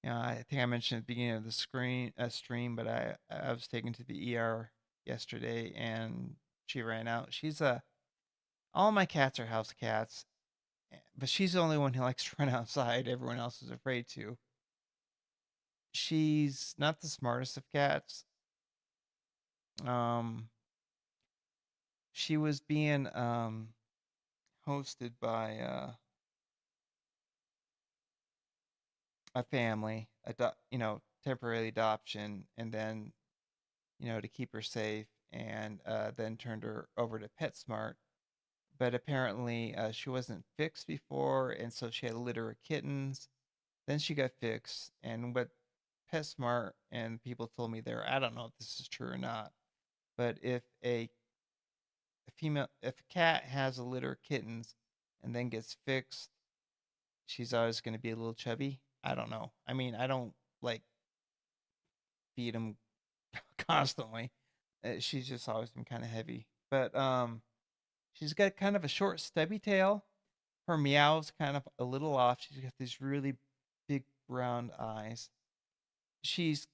I think I mentioned at the beginning of the stream, but I was taken to the ER yesterday, and she ran out. All my cats are house cats, but she's the only one who likes to run outside. Everyone else is afraid to. She's not the smartest of cats. She was being hosted by a family, temporary adoption, and then to keep her safe, and then turned her over to PetSmart. But apparently, she wasn't fixed before, and so she had a litter of kittens. Then she got fixed, and what PetSmart and people told me there, I don't know if this is true or not, but if if a cat has a litter of kittens and then gets fixed, she's always going to be a little chubby. I don't know. I mean, I don't like feed them constantly. She's just always been kind of heavy, but she's got kind of a short, stubby tail. Her meow's kind of a little off. She's got these really big round eyes. She's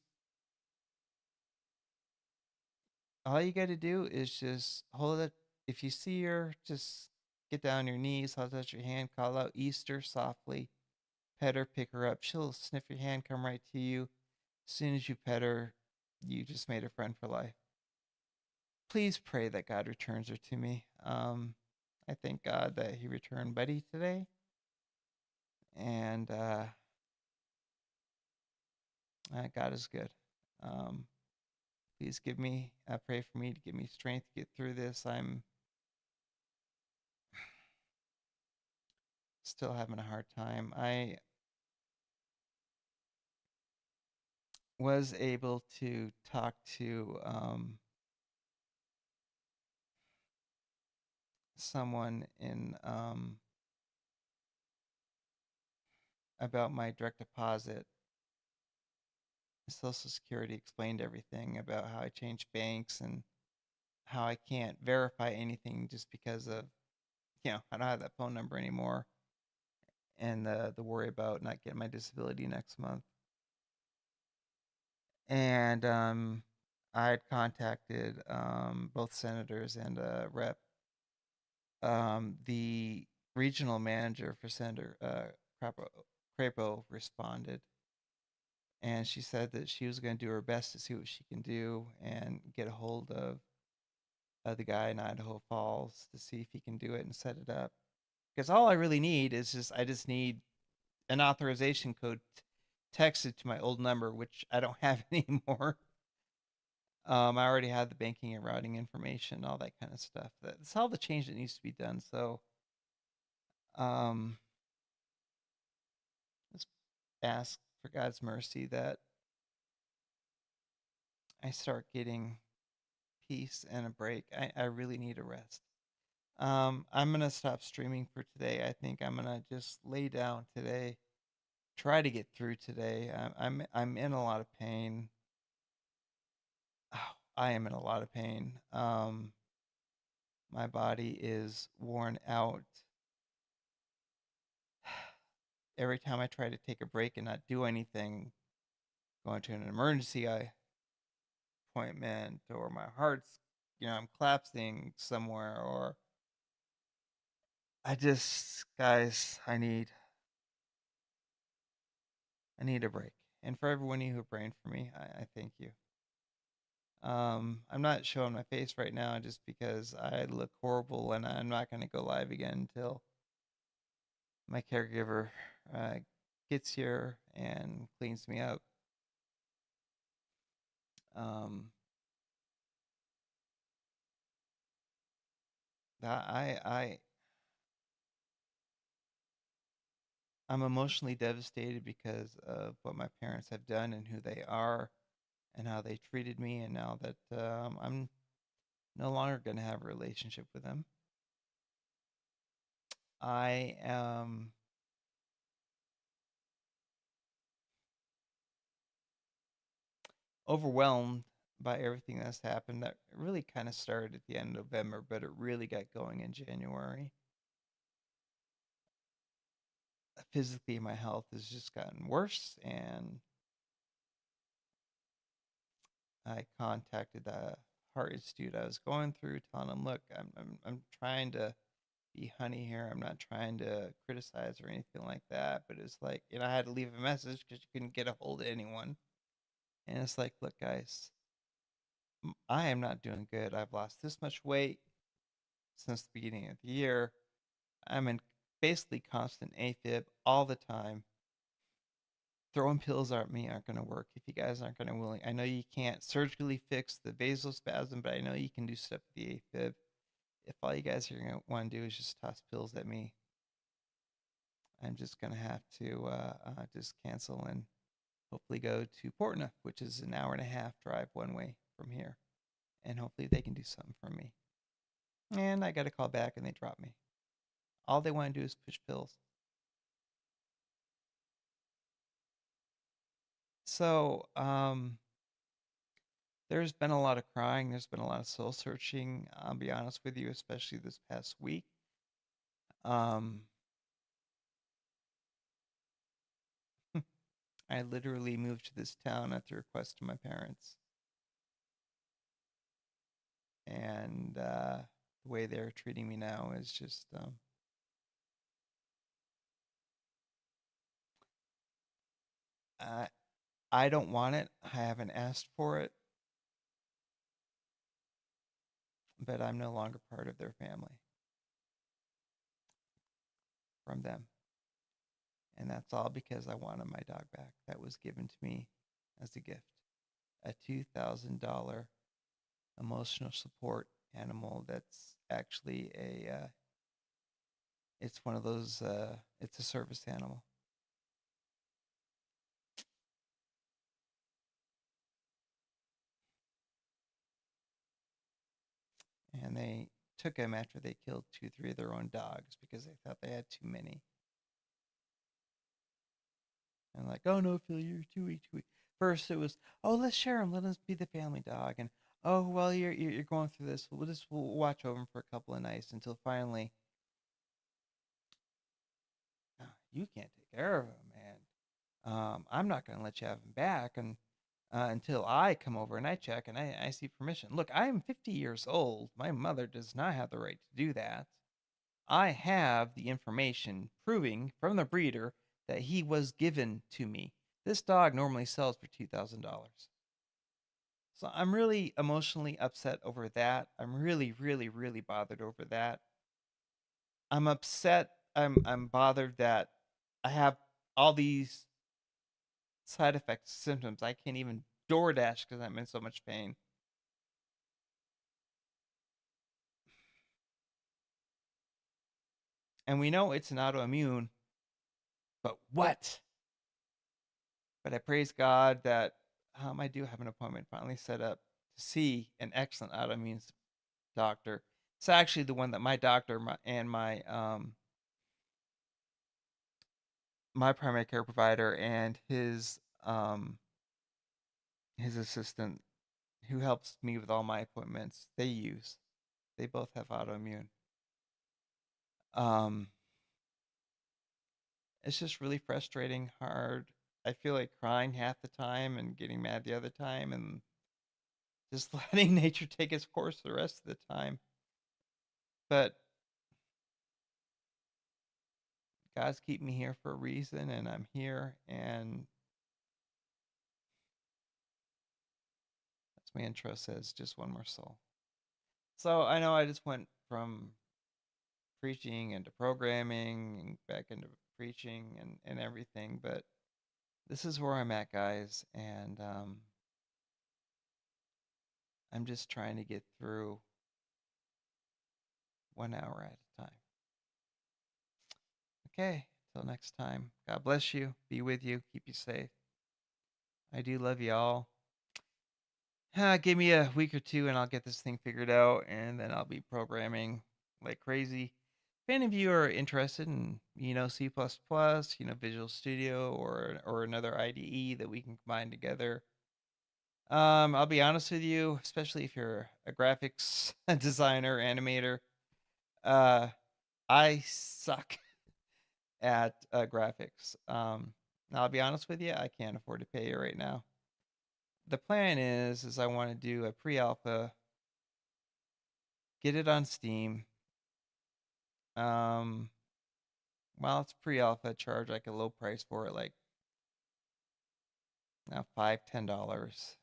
All you got to do is just hold it. If you see her, just get down on your knees, hold out your hand, call out Easter softly, pet her, pick her up. She'll sniff your hand, come right to you. As soon as you pet her, you just made a friend for life. Please pray that God returns her to me. I thank God that He returned Buddy today, and God is good. Please pray for me to give me strength to get through this. I'm still having a hard time. I was able to talk to someone in about my direct deposit. Social Security explained everything about how I changed banks and how I can't verify anything just because of, I don't have that phone number anymore, and the worry about not getting my disability next month. And I had contacted both senators and a rep. The regional manager for Senator Crapo responded, and she said that she was going to do her best to see what she can do and get a hold of the guy in Idaho Falls to see if he can do it and set it up. Because all I really need is I just need an authorization code texted to my old number, which I don't have anymore. I already had the banking and routing information, all that kind of stuff. That's all the change that needs to be done. So, um, let's ask for God's mercy that I start getting peace and a break. I really need a rest. I'm gonna stop streaming for today. I think I'm gonna just lay down today. Try to get through today. I'm in a lot of pain. Oh, I am in a lot of pain. My body is worn out. Every time I try to take a break and not do anything, going to an emergency appointment, or my heart's, I'm collapsing somewhere, or guys, I need a break. And for everyone who praying for me, I thank you. I'm not showing my face right now just because I look horrible, and I'm not going to go live again until my caregiver uh, gets here and cleans me up. Um, I I'm emotionally devastated because of what my parents have done and who they are and how they treated me, and now that I'm no longer going to have a relationship with them. I am overwhelmed by everything that's happened. That really kind of started at the end of November, but it really got going in January. Physically, my health has just gotten worse, and I contacted the heart institute I was going through, telling them, "Look, I'm trying to be honey here. I'm not trying to criticize or anything like that." But it's like, I had to leave a message because you couldn't get a hold of anyone. And it's like, look, guys, I am not doing good. I've lost this much weight since the beginning of the year. I'm in basically constant AFib all the time. Throwing pills at me aren't going to work if you guys aren't going to willing. I know you can't surgically fix the vasospasm, but I know you can do stuff with the AFib. If all you guys are going to want to do is just toss pills at me, I'm just going to have to just cancel and hopefully go to Portneuf, which is an hour and a half drive one way from here. And hopefully they can do something for me. And I got to call back and they drop me. All they want to do is push pills. So, there's been a lot of crying. There's been a lot of soul searching. I'll be honest with you, especially this past week. Um, I literally moved to this town at the request of my parents. And the way they're treating me now is just, I, I don't want it. I haven't asked for it, but I'm no longer part of their family from them. And that's all because I wanted my dog back. That was given to me as a gift. A $2,000 emotional support animal that's actually it's one of those, it's a service animal. And they took him after they killed 2, 3 of their own dogs because they thought they had too many. And like, oh no, Phil, you're too weak, too weak. First it was, oh, let's share him, let us be the family dog. And oh, well, you're going through this. We'll watch over him for a couple of nights until finally, "Oh, you can't take care of him, man. I'm not going to let you have him back and until I come over and I check and I see permission. Look, I am 50 years old. My mother does not have the right to do that. I have the information proving from the breeder that he was given to me. This dog normally sells for $2,000. So I'm really emotionally upset over that. I'm really, really, really bothered over that. I'm upset. I'm bothered that I have all these side effects, symptoms. I can't even DoorDash because I'm in so much pain. And we know it's an autoimmune, but what? But I praise God that I do have an appointment finally set up to see an excellent autoimmune doctor. It's actually the one that my doctor and my primary care provider and his assistant who helps me with all my appointments they use. They both have autoimmune. Um, it's just really frustrating, hard. I feel like crying half the time and getting mad the other time, and just letting nature take its course the rest of the time. But God's keeping me here for a reason, and I'm here, and as my intro says, just one more soul. So I know I just went from preaching into programming and back into preaching and everything, but this is where I'm at, guys, and I'm just trying to get through 1 hour at a time. Okay, till next time. God bless you, be with you, keep you safe. I do love you all. Give me a week or two and I'll get this thing figured out, and then I'll be programming like crazy. If any of you are interested in, C++, Visual Studio or another IDE that we can combine together, I'll be honest with you, especially if you're a graphics designer, animator, uh, I suck at graphics. I'll be honest with you, I can't afford to pay you right now. The plan is I want to do a pre-alpha, get it on Steam. While it's pre-alpha, charge like a low price for it, like now $5-10.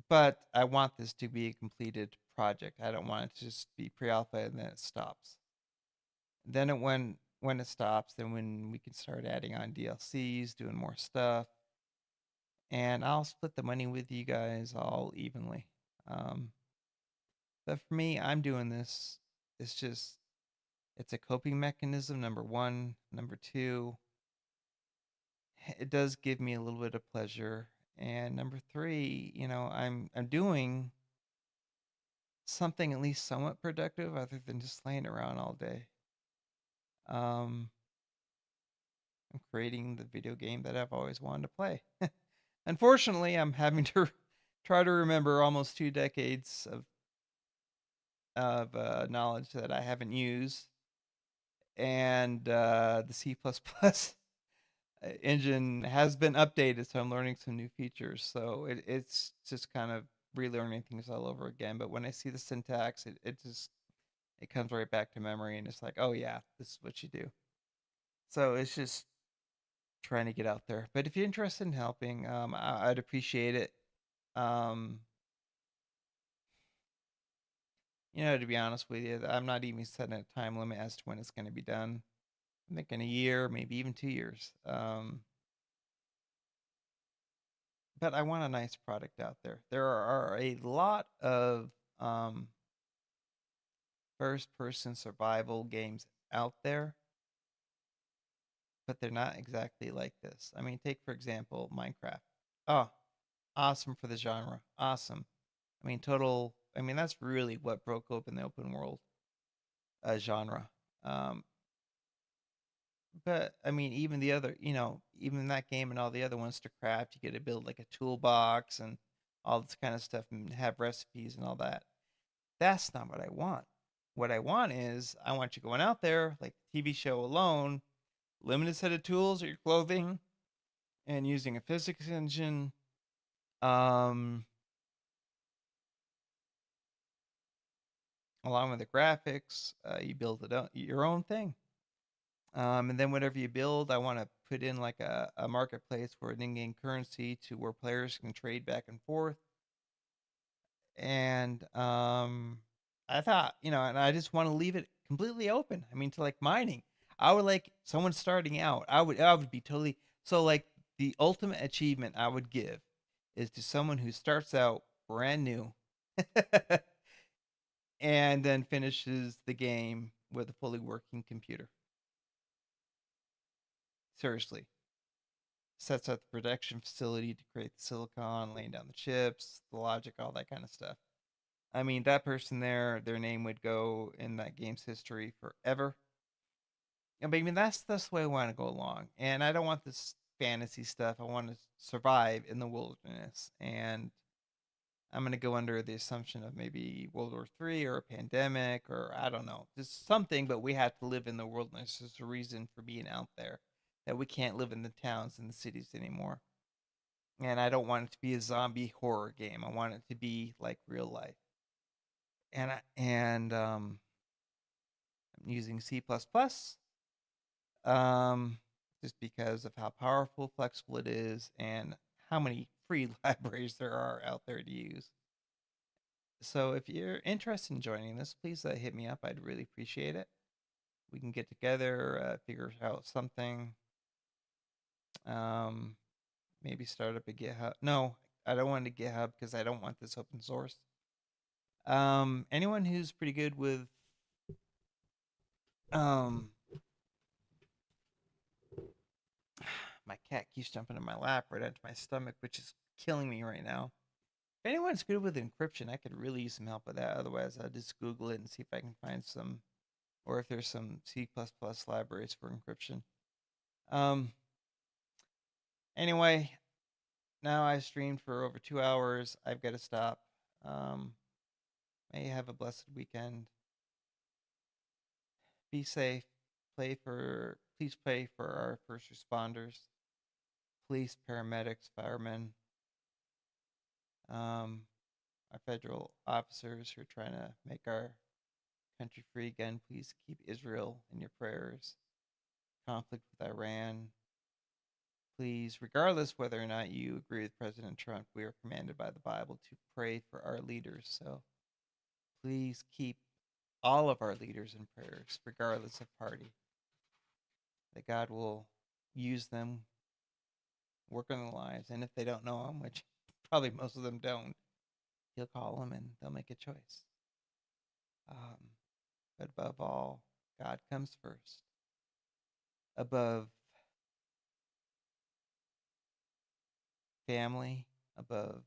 But I want this to be a completed project. I don't want it to just be pre-alpha and then it stops. Then when it stops, then when we can start adding on DLCs, doing more stuff, and I'll split the money with you guys all evenly. But for me, I'm doing this. It's a coping mechanism, number one. Number two, it does give me a little bit of pleasure. And number three, I'm doing something at least somewhat productive other than just laying around all day. I'm creating the video game that I've always wanted to play. Unfortunately, I'm having to try to remember almost 2 decades of knowledge that I haven't used, and the C++ engine has been updated, so I'm learning some new features. So it's just kind of relearning things all over again. But when I see the syntax, it comes right back to memory, and it's like, oh yeah, this is what you do. So it's just trying to get out there. But if you're interested in helping, I'd appreciate it. Um, to be honest with you, I'm not even setting a time limit as to when it's going to be done. I'm thinking a year, maybe even 2 years. But I want a nice product out there. There are a lot of first-person survival games out there, but they're not exactly like this. I mean, take for example Minecraft. Oh, awesome for the genre. Awesome. I mean, that's really what broke open the open world genre. But I mean, even the other, even that game and all the other ones to craft, you get to build like a toolbox and all this kind of stuff and have recipes and all that. That's not what I want. What I want is I want you going out there like the TV show Alone, limited set of tools or your clothing, and using a physics engine. Along with the graphics, you build your own thing. And then whatever you build, I want to put in like a marketplace for an in-game currency to where players can trade back and forth. And I thought, and I just want to leave it completely open. I mean, to like mining, I would like someone starting out. I would be totally so like the ultimate achievement I would give is to someone who starts out brand new. and then finishes the game with a fully working computer. Seriously. Sets up the production facility to create the silicon, laying down the chips, the logic, all that kind of stuff. I mean, that person there, their name would go in that game's history forever. But I mean, that's the way I want to go along. And I don't want this fantasy stuff. I want to survive in the wilderness. And I'm going to go under the assumption of maybe World War III or a pandemic or I don't know, just something, but we have to live in the wilderness. There's a reason for being out there, that we can't live in the towns and the cities anymore. And I don't want it to be a zombie horror game. I want it to be like real life. I'm using C++, just because of how powerful, flexible it is, and how many free libraries there are out there to use. So if you're interested in joining this, please hit me up. I'd really appreciate it. We can get together, figure out something. Maybe start up a GitHub. No, I don't want a GitHub because I don't want this open source. Anyone who's pretty good with my cat keeps jumping in my lap right onto my stomach, which is killing me right now. If anyone's good with encryption, I could really use some help with that. Otherwise, I'll just Google it and see if I can find some, or if there's some C++ libraries for encryption. Anyway, now I've streamed for over 2 hours. I've got to stop. May you have a blessed weekend. Be safe. Please pray for our first responders, police, paramedics, firemen, our federal officers who are trying to make our country free again. Please keep Israel in your prayers. Conflict with Iran. Please, regardless whether or not you agree with President Trump, we are commanded by the Bible to pray for our leaders. So please keep all of our leaders in prayers, regardless of party. That God will use them, work on their lives, and if they don't know Him, which probably most of them don't, He'll call them and they'll make a choice. But above all, God comes first. Above family, above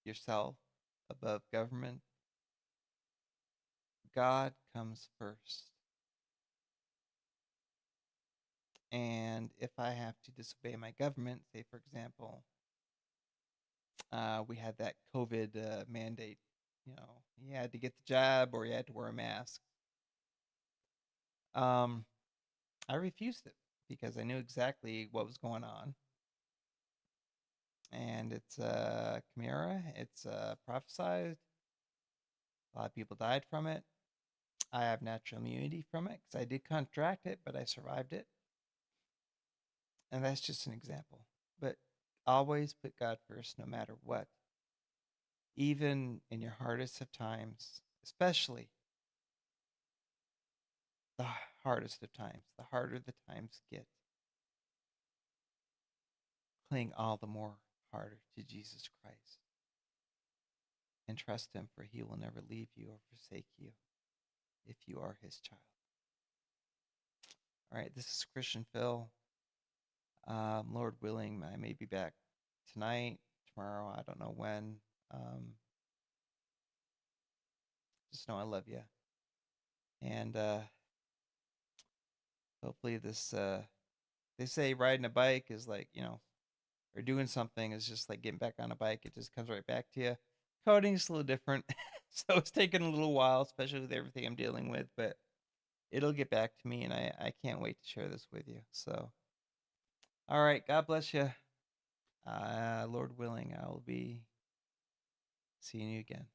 yourself, above government, God comes first. And if I have to disobey my government, say for example, we had that COVID mandate, you had to get the jab or you had to wear a mask. I refused it because I knew exactly what was going on. And it's Chimera, it's prophesied. A lot of people died from it. I have natural immunity from it because I did contract it, but I survived it. And that's just an example. But always put God first no matter what. Even in your hardest of times, especially the hardest of times, the harder the times get, cling all the more harder to Jesus Christ. And trust Him, for He will never leave you or forsake you if you are His child. All right, this is Christian Phil. Lord willing, I may be back tonight, tomorrow, I don't know when. Just know I love you. And hopefully this, they say riding a bike is like, or doing something is just like getting back on a bike. It just comes right back to you. Coding is a little different. So it's taken a little while, especially with everything I'm dealing with, but it'll get back to me, and I can't wait to share this with you. So, all right, God bless you. Lord willing, I will be seeing you again.